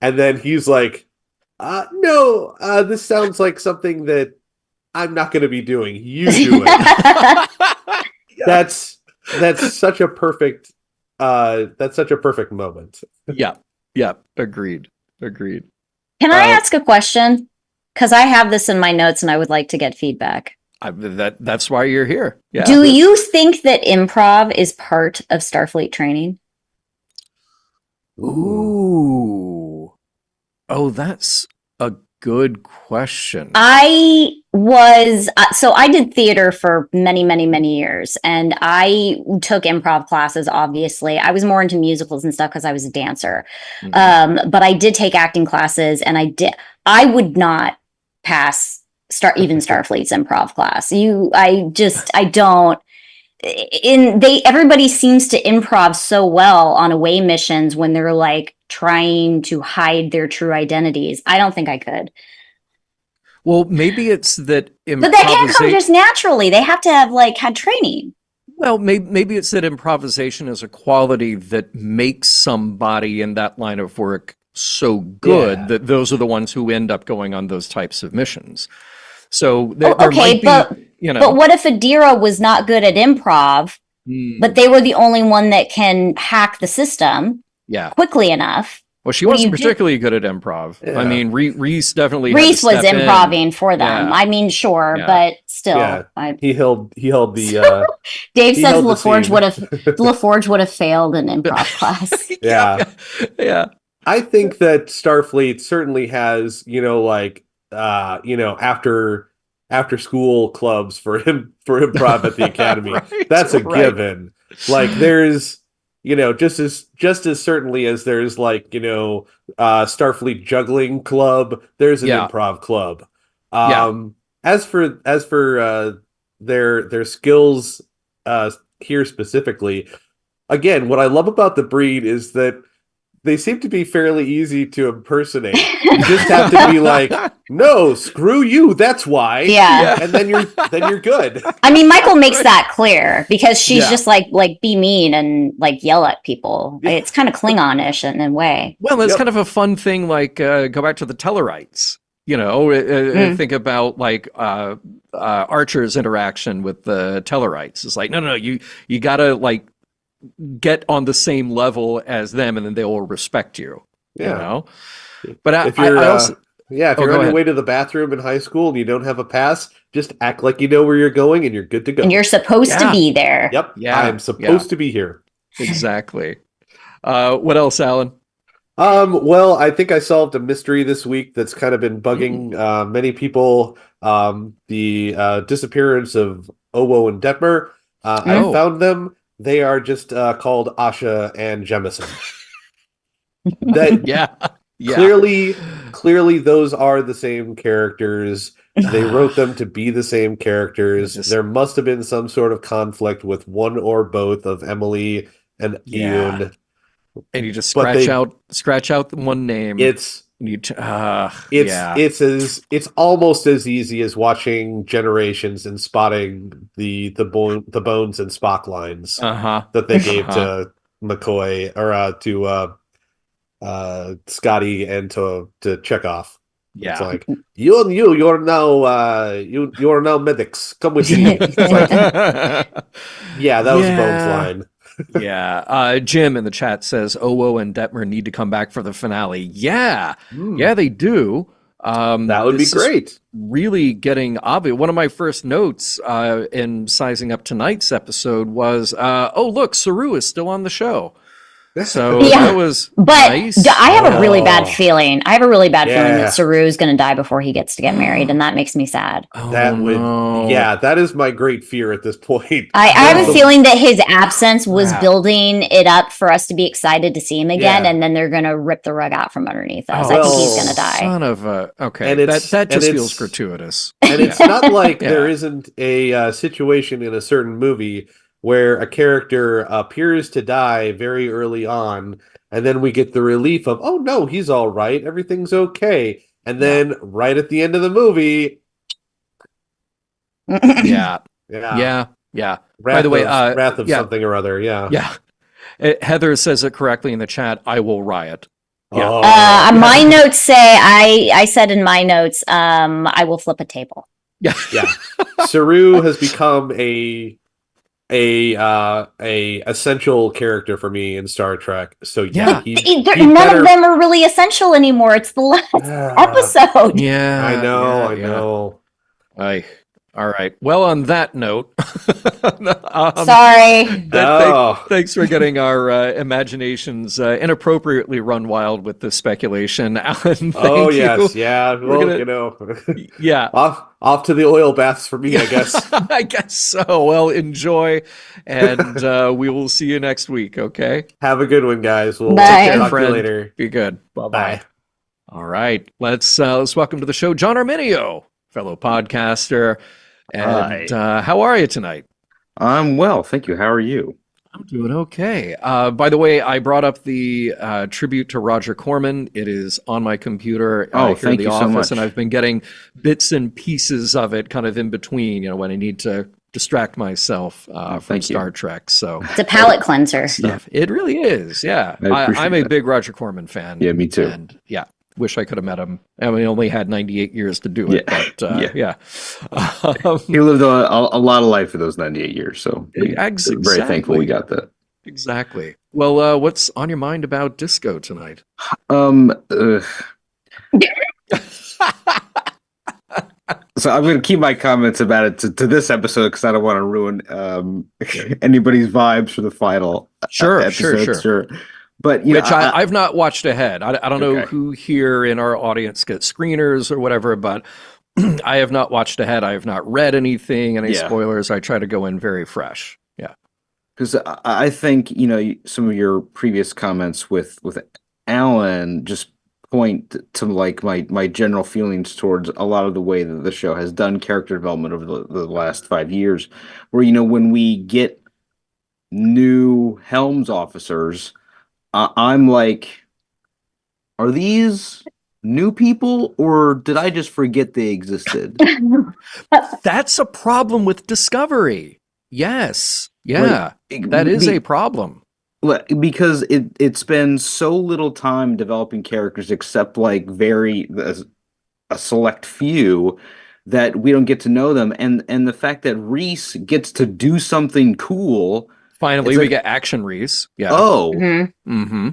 and then he's like, no, this sounds like something that I'm not going to be doing. You do it. That's such a perfect moment. Yeah. Agreed. Can I ask a question? Because I have this in my notes and I would like to get feedback. That's why you're here. Yeah. Do you think that improv is part of Starfleet training? Ooh. Oh, that's a good question. I did theater for many, many, many years, and I took improv classes. Obviously, I was more into musicals and stuff because I was a dancer. But I did take acting classes, and I would not pass Starfleet's improv class. I don't. Everybody seems to improv so well on away missions when they're like trying to hide their true identities. I don't think I could. Well, maybe it's that But that can't come just naturally. They have to have had training. Well, maybe it's that improvisation is a quality that makes somebody in that line of work so good that those are the ones who end up going on those types of missions. So there might be, But what if Adira was not good at improv, but they were the only one that can hack the system quickly enough? Well, she wasn't particularly good at improv. Yeah. I mean, Reese definitely. Reese was improving for them. Yeah. I mean, sure, but still, he held the. Dave says LaForge would have failed an improv class. Yeah. I think that Starfleet certainly has, after school clubs for improv at the academy. Right, that's a given. Like there's. Just as certainly as there's Starfleet juggling club, there's an improv club. As for their skills here specifically, again, what I love about the breed is that they seem to be fairly easy to impersonate. You just have to be like, no, screw you, that's why. Yeah. And then you're good. I mean, Michael makes that clear because she's just like be mean and yell at people. It's kind of Klingon-ish in a way. Well, it's kind of a fun thing, go back to the Tellarites. Think about Archer's interaction with the Tellarites. It's like, no, you gotta get on the same level as them, and then they will respect you. But if you're on your way to the bathroom in high school and you don't have a pass, just act like you know where you're going and you're good to go. And you're supposed to be there. Yep. Yeah. I'm supposed to be here. Exactly. What else, Alan? Well, I think I solved a mystery this week that's kind of been bugging many people. The disappearance of Owo and Detmer. I found them. They are just called Asha and Jemison. Clearly, those are the same characters. They wrote them to be the same characters. There must have been some sort of conflict with one or both of Emily and Yoon. And you just scratch out one name. It's almost as easy as watching Generations and spotting the Bones and Spock lines that they gave to McCoy or to Scotty and to Chekhov. Yeah, it's like you're now medics. Come with me. It's like, that was Bones' line. Jim in the chat says Owo and Detmer need to come back for the finale. Yeah, they do. That would be great. Really getting obvious. One of my first notes in sizing up tonight's episode was, look, Saru is still on the show. So that was nice. I have a really bad feeling. I have a really bad feeling that Saru is going to die before he gets to get married, and that makes me sad. That is my great fear at this point. I have a feeling that his absence was building it up for us to be excited to see him again, and then they're going to rip the rug out from underneath us. I think he's going to die. Son of a okay, and that just feels gratuitous. And it's not like there isn't a situation in a certain movie where a character appears to die very early on, and then we get the relief of, oh no, he's all right, everything's okay. And then right at the end of the movie... By the way, Wrath of something or other, Heather says it correctly in the chat, I will riot. My notes say, I said in my notes, I will flip a table. Saru has become a essential character for me in Star Trek. So none of them are really essential anymore. It's the last episode. Yeah, I know. All right. Well, on that note, Sorry. thanks for getting our imaginations inappropriately run wild with this speculation, Alan. Thank you. Yeah. Well, yeah. Off to the oil baths for me, I guess. I guess so. Well, enjoy, and we will see you next week. Okay. Have a good one, guys. We'll Bye. talk to you Friend. later. Be good. Bye-bye. Bye. All right. Let's welcome to the show John Arminio, fellow podcaster. And how are you tonight? I'm well, thank you. How are you? I'm doing okay. By the way, I brought up the tribute to Roger Corman. It is on my computer here thank in the you office, so much. and I've been getting bits and pieces of it kind of in between, when I need to distract myself from Star Trek. So It's a palate cleanser. stuff. It really is. Yeah. I'm a big Roger Corman fan. Yeah, me too. And wish I could have met him. I mean, he only had 98 years to do it, but yeah. He lived a lot of life for those 98 years, so we're very thankful we got that. Exactly. Well, what's on your mind about disco tonight? So I'm going to keep my comments about it to this episode because I don't want to ruin anybody's vibes for the final episode. Sure. But I've not watched ahead. I don't know who here in our audience gets screeners or whatever, but I have not watched ahead. I have not read anything, any spoilers. I try to go in very fresh. Yeah. Because I think, some of your previous comments with Alan just point to like my general feelings towards a lot of the way that the show has done character development over the last 5 years, where, when we get new Helms officers, I'm like, are these new people or did I just forget they existed? That's a problem with Discovery. Yes. Yeah. That is a problem. Because it spends so little time developing characters except like a select few that we don't get to know them. And the fact that Reese gets to do something cool. Finally, we get Action Reese. Yeah. Oh. Mm-hmm.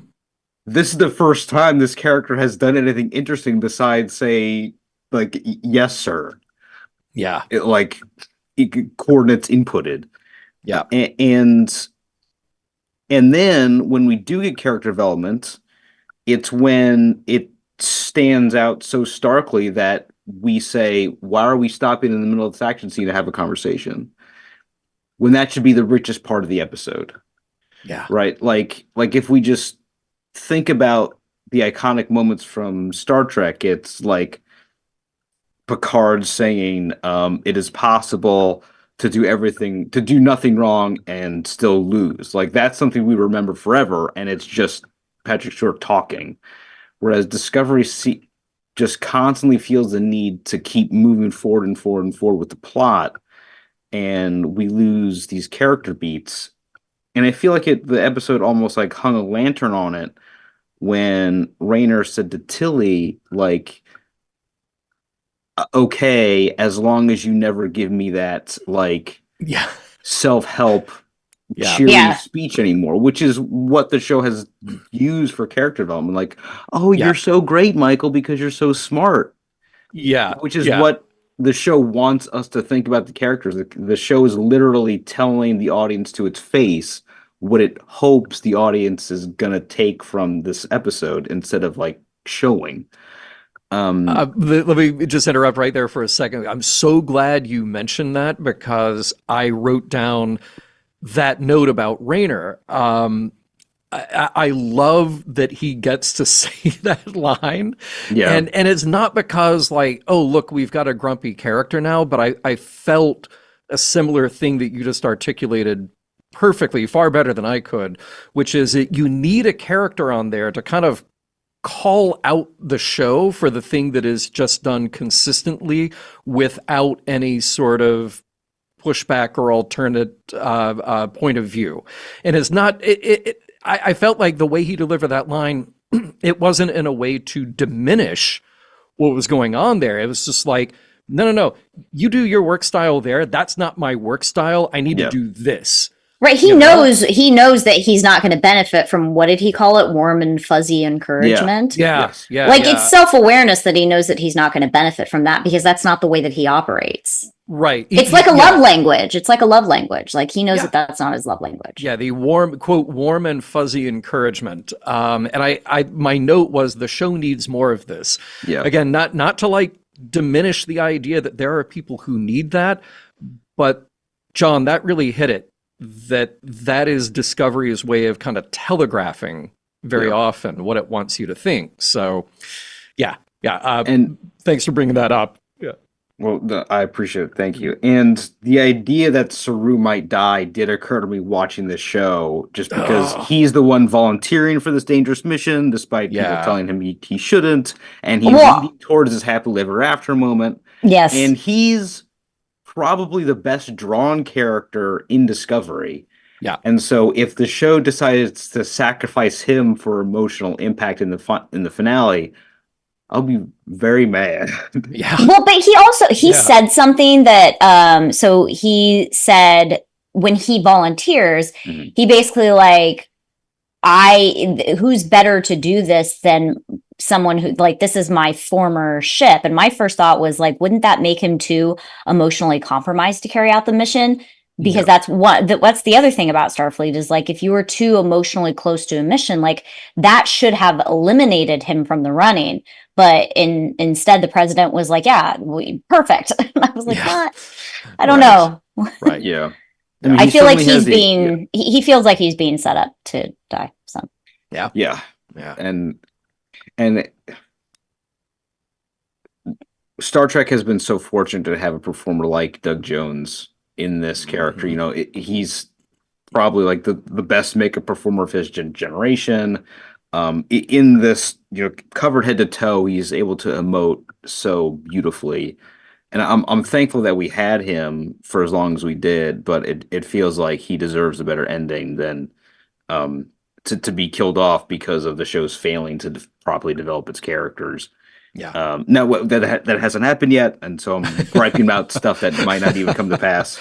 This is the first time this character has done anything interesting besides say, like, yes, sir. Yeah. Coordinates inputted. Yeah. And then when we do get character development, it's when it stands out so starkly that we say, why are we stopping in the middle of this action scene to have a conversation? When that should be the richest part of the episode. Yeah. Right? Like if we just think about the iconic moments from Star Trek, it's like Picard saying, it is possible to do nothing wrong and still lose. Like that's something we remember forever, and it's just Patrick Stewart talking. Whereas Discovery just constantly feels the need to keep moving forward and forward and forward with the plot, and we lose these character beats. And I feel like the episode almost like hung a lantern on it when Rayner said to Tilly, like, okay, as long as you never give me that like self-help cheery speech anymore, which is what the show has used for character development. Like, you're so great, Michael, because you're so smart. Yeah. Which is what the show wants us to think about the characters. The show is literally telling the audience to its face what it hopes the audience is gonna take from this episode instead of like showing. Let me just interrupt right there for a second. I'm so glad you mentioned that because I wrote down that note about Rayner. I love that he gets to say that line. Yeah. And it's not because like, oh, look, we've got a grumpy character now, but I felt a similar thing that you just articulated perfectly, far better than I could, which is that you need a character on there to kind of call out the show for the thing that is just done consistently without any sort of pushback or alternate point of view. And it's not, I felt like the way he delivered that line, it wasn't in a way to diminish what was going on there. It was just like, no, you do your work style there. That's not my work style. I need to do this. Right. He knows that he's not going to benefit from, what did he call it? Warm and fuzzy encouragement. Yeah. It's self-awareness that he knows that he's not going to benefit from that, because that's not the way that he operates. Right. It's like a love language. It's like a love language. Like, he knows that that's not his love language. Yeah, the warm and fuzzy encouragement. And I my note was, the show needs more of this. Yeah. Again, not to like diminish the idea that there are people who need that, but John, that really hit it. That is Discovery's way of kind of telegraphing very often what it wants you to think. So, yeah. And thanks for bringing that up. Yeah. Well, I appreciate it. Thank you. And the idea that Saru might die did occur to me watching this show, just because he's the one volunteering for this dangerous mission, despite people telling him he shouldn't, and he's leading towards his happily ever after moment. Yes. And he's probably the best drawn character in Discovery. Yeah. And so if the show decides to sacrifice him for emotional impact in the finale, I'll be very mad. Yeah. Well, but he said something that so he said when he volunteers, he basically like, who's better to do this than someone who, like, this is my former ship. And my first thought was like, wouldn't that make him too emotionally compromised to carry out the mission? Because that's what's the other thing about Starfleet is, like, if you were too emotionally close to a mission, like, that should have eliminated him from the running. But instead, the president was like, perfect. And I was like, what? I don't know. Right. Yeah. I feel like he feels like he's being set up to die. So yeah. And Star Trek has been so fortunate to have a performer like Doug Jones in this character. You know, he's probably like the best makeup performer of his generation. In this, covered head to toe, he's able to emote so beautifully. And I'm thankful that we had him for as long as we did, but it feels like he deserves a better ending than to be killed off because of the show's failing to properly develop its characters. Yeah. Now that hasn't happened yet, and so I'm griping about stuff that might not even come to pass.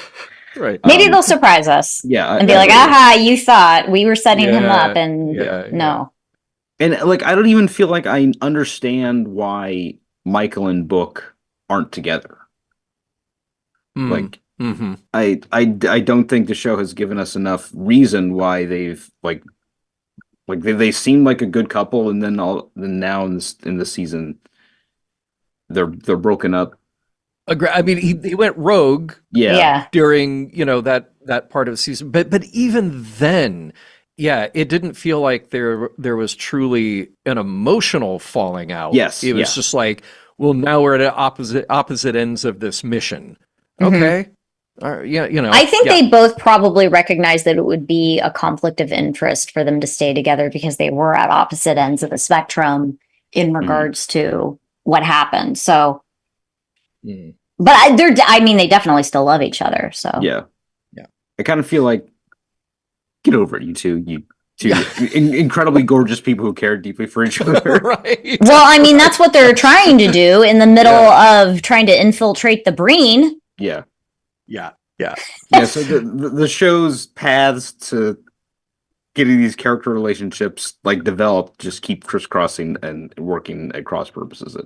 Right. Maybe they'll surprise us. Yeah. And be like, aha, you thought we were setting him up, and no. And like, I don't even feel like I understand why Michael and Book aren't together. Like, I don't think the show has given us enough reason why they've like they seem like a good couple, and then now in the season they're broken up. I mean, he went rogue. Yeah. During that part of the season, but even then, it didn't feel like there was truly an emotional falling out. Yes, it was just like, well, now we're at opposite ends of this mission. Okay. I think they both probably recognized that it would be a conflict of interest for them to stay together, because they were at opposite ends of the spectrum in regards to what happened. So, but they definitely still love each other. So yeah. I kind of feel like, get over it, you two. Incredibly gorgeous people who care deeply for each other. Right. Well, I mean, that's what they're trying to do in the middle of trying to infiltrate the Breen. Yeah. So the show's paths to getting these character relationships like developed just keep crisscrossing and working at cross purposes.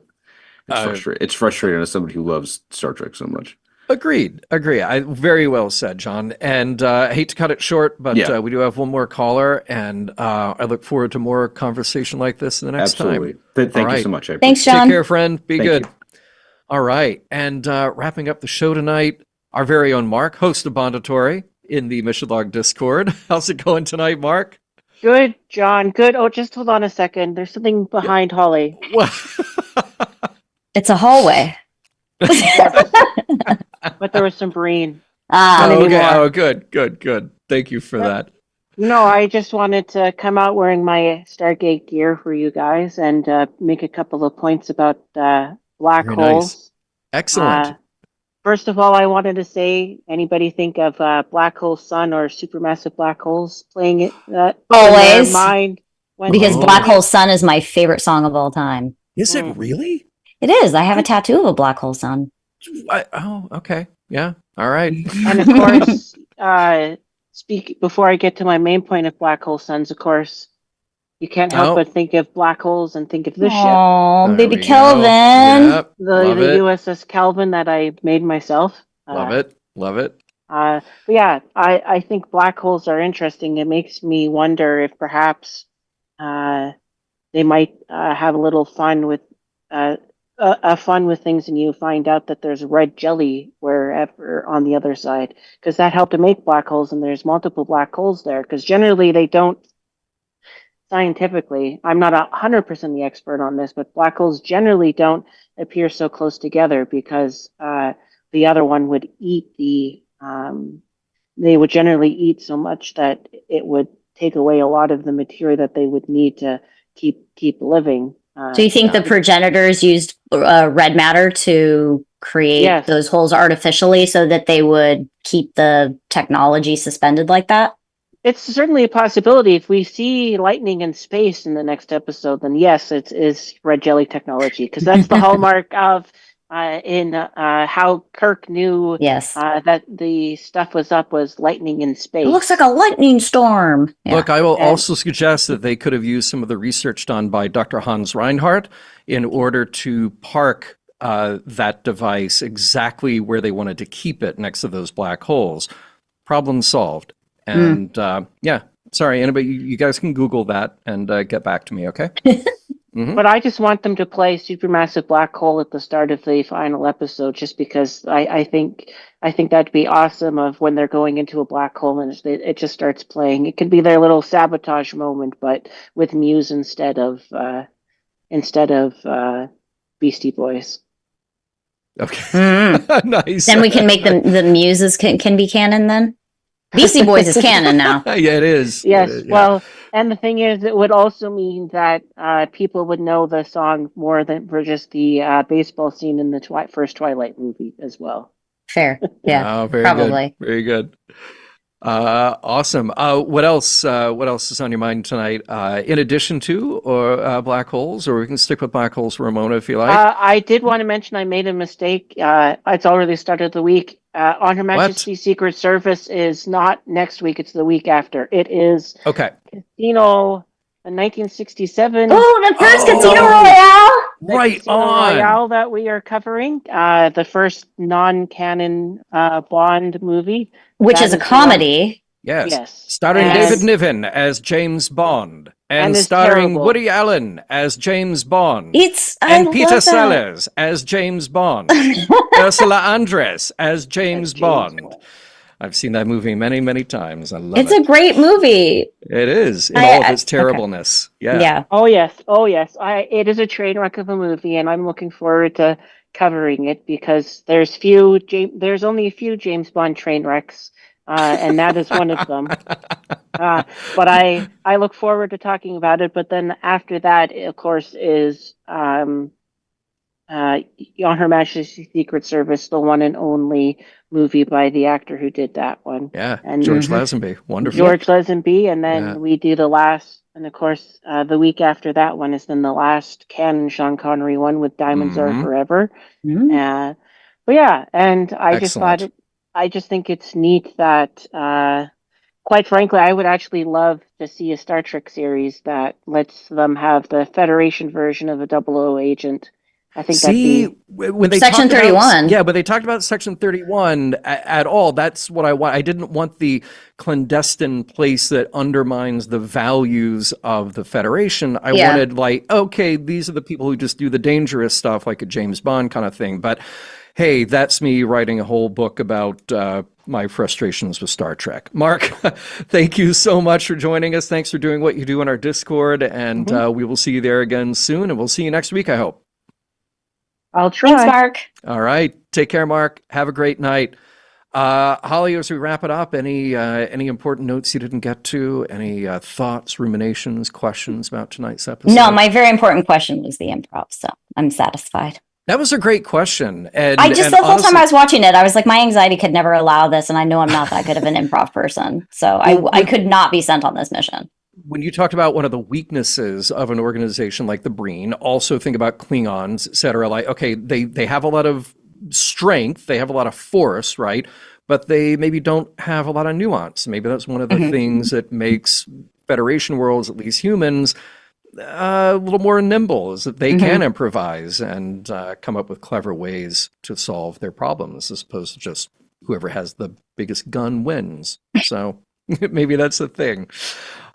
It's frustrating as somebody who loves Star Trek so much. Agree. Very well said, John. And I hate to cut it short, but we do have one more caller, and I look forward to more conversation like this in the next time. Thank you so much. Thanks, John. Take care, friend. Be good. You. All right. And wrapping up the show tonight, our very own Mark, host of Bondatory in the Mission Log Discord. How's it going tonight, Mark? Good, John. Good. Oh, just hold on a second. There's something behind Holly. It's a hallway. But there was some Breen. Okay. Oh, good. Thank you for that. No, I just wanted to come out wearing my Stargate gear for you guys and make a couple of points about black Very holes. Nice. Excellent. First of all, I wanted to say, anybody think of black hole sun or supermassive black holes playing it always in their mind? Because Black Hole Sun is my favorite song of all time. Is it really? It is. I have a tattoo of a black hole sun. Okay. Yeah. All right. And of course, speak before I get to my main point of black hole suns, of course, you can't help but think of black holes and think of this ship. Oh, There baby we go. Kelvin. Yep. The USS Calvin that I made myself. Love it. Love it. But yeah, I think black holes are interesting. It makes me wonder if perhaps they might have a little fun with things, and you find out that there's red jelly wherever on the other side, because that helped to make black holes, and there's multiple black holes there. Because generally they don't. Scientifically, I'm not 100% the expert on this, but black holes generally don't appear so close together because the other one would eat they would generally eat so much that it would take away a lot of the material that they would need to keep living. So you think the progenitors used red matter to create those holes artificially so that they would keep the technology suspended like that? It's certainly a possibility. If we see lightning in space in the next episode, then yes, it is red jelly technology, because that's the hallmark of how Kirk knew that the stuff was up was lightning in space. It looks like a lightning storm. Yeah. Look, I will also suggest that they could have used some of the research done by Dr. Hans Reinhardt in order to park that device exactly where they wanted to keep it, next to those black holes. Problem solved. And yeah, sorry, anybody, you guys can Google that and get back to me, okay? But I just want them to play Supermassive Black Hole at the start of the final episode, just because I think that'd be awesome. Of when they're going into a black hole and it just starts playing. It could be their little sabotage moment, but with Muse instead of Beastie Boys. Okay, nice. Then we can make the Muses can be canon then. Beastie Boys is canon now. Yeah, it is. Yes. It is, yeah. Well, and the thing is, it would also mean that people would know the song more than for just the baseball scene in the first Twilight movie as well. Fair. Yeah. Oh, very probably. Good. Very good. Awesome. What else? What else is on your mind tonight? In addition to black holes, or we can stick with black holes, Ramona, if you like. I did want to mention I made a mistake. It's already started the week. On Her Majesty's Secret Service is not next week; it's the week after. It is Casino, the 1967. Oh, the first Casino Royale. Right Casino Royale that we are covering. The first non-canon Bond movie. Which is a comedy. Yes. Starring David Niven as James Bond. And starring Woody Allen as James Bond. And Peter Sellers as James Bond. Ursula Andress as James Bond. I've seen that movie many, many times. I love it. It's a great movie. It is, in all of its terribleness. Okay. Yeah. Oh, yes. It is a train wreck of a movie, and I'm looking forward to covering it because there's only a few James Bond train wrecks, and that is one of them. But I look forward to talking about it. But then after that, of course, is On Her Majesty's Secret Service, the one and only movie by the actor who did that one. Yeah, and George Lazenby. Wonderful. George Lazenby, and then we do the last, and of course, the week after that one is then the last canon Sean Connery one with Diamonds Are Forever. But yeah, and I just think it's neat that, quite frankly, I would actually love to see a Star Trek series that lets them have the Federation version of a 00 agent. I think when they Section 31. When they talked about Section 31 at all, that's what I want. I didn't want the clandestine place that undermines the values of the Federation. I wanted these are the people who just do the dangerous stuff, like a James Bond kind of thing. But hey, that's me writing a whole book about my frustrations with Star Trek. Mark, thank you so much for joining us. Thanks for doing what you do in our Discord, and we will see you there again soon, and we'll see you next week, I hope. I'll try. Thanks, Mark. All right. Take care, Mark. Have a great night. Holly, as we wrap it up, any important notes you didn't get to? Any thoughts, ruminations, questions about tonight's episode? No, my very important question was the improv, so I'm satisfied. That was a great question. And the whole time I was watching it, I was like, my anxiety could never allow this, and I know I'm not that good of an improv person, so I could not be sent on this mission. When you talked about one of the weaknesses of an organization like the Breen, also think about Klingons, et cetera. Like, okay, they have a lot of strength, they have a lot of force, right? but they maybe don't have a lot of nuance. Maybe that's one of the things that makes Federation worlds, at least humans, a little more nimble, is that they can improvise and come up with clever ways to solve their problems, as opposed to just whoever has the biggest gun wins. So maybe that's the thing.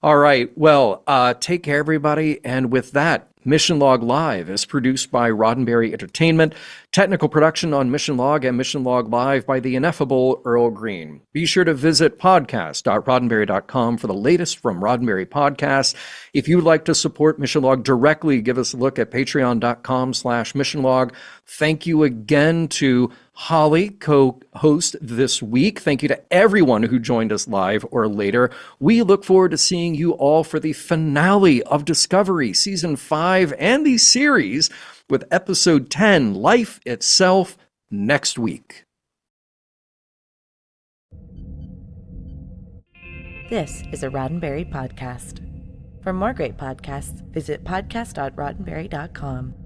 All right. Well, take care, everybody. And with that, Mission Log Live is produced by Roddenberry Entertainment. Technical production on Mission Log and Mission Log Live by the ineffable Earl Green. Be sure to visit podcast.roddenberry.com for the latest from Roddenberry Podcasts. If you'd like to support Mission Log directly, give us a look at patreon.com/missionlog. Thank you again to Holly, co-host this week. Thank you to everyone who joined us live or later. We look forward to seeing you all for the finale of Discovery Season 5 and the series with Episode 10, Life Itself, next week. This is a Roddenberry podcast. For more great podcasts, visit podcast.roddenberry.com.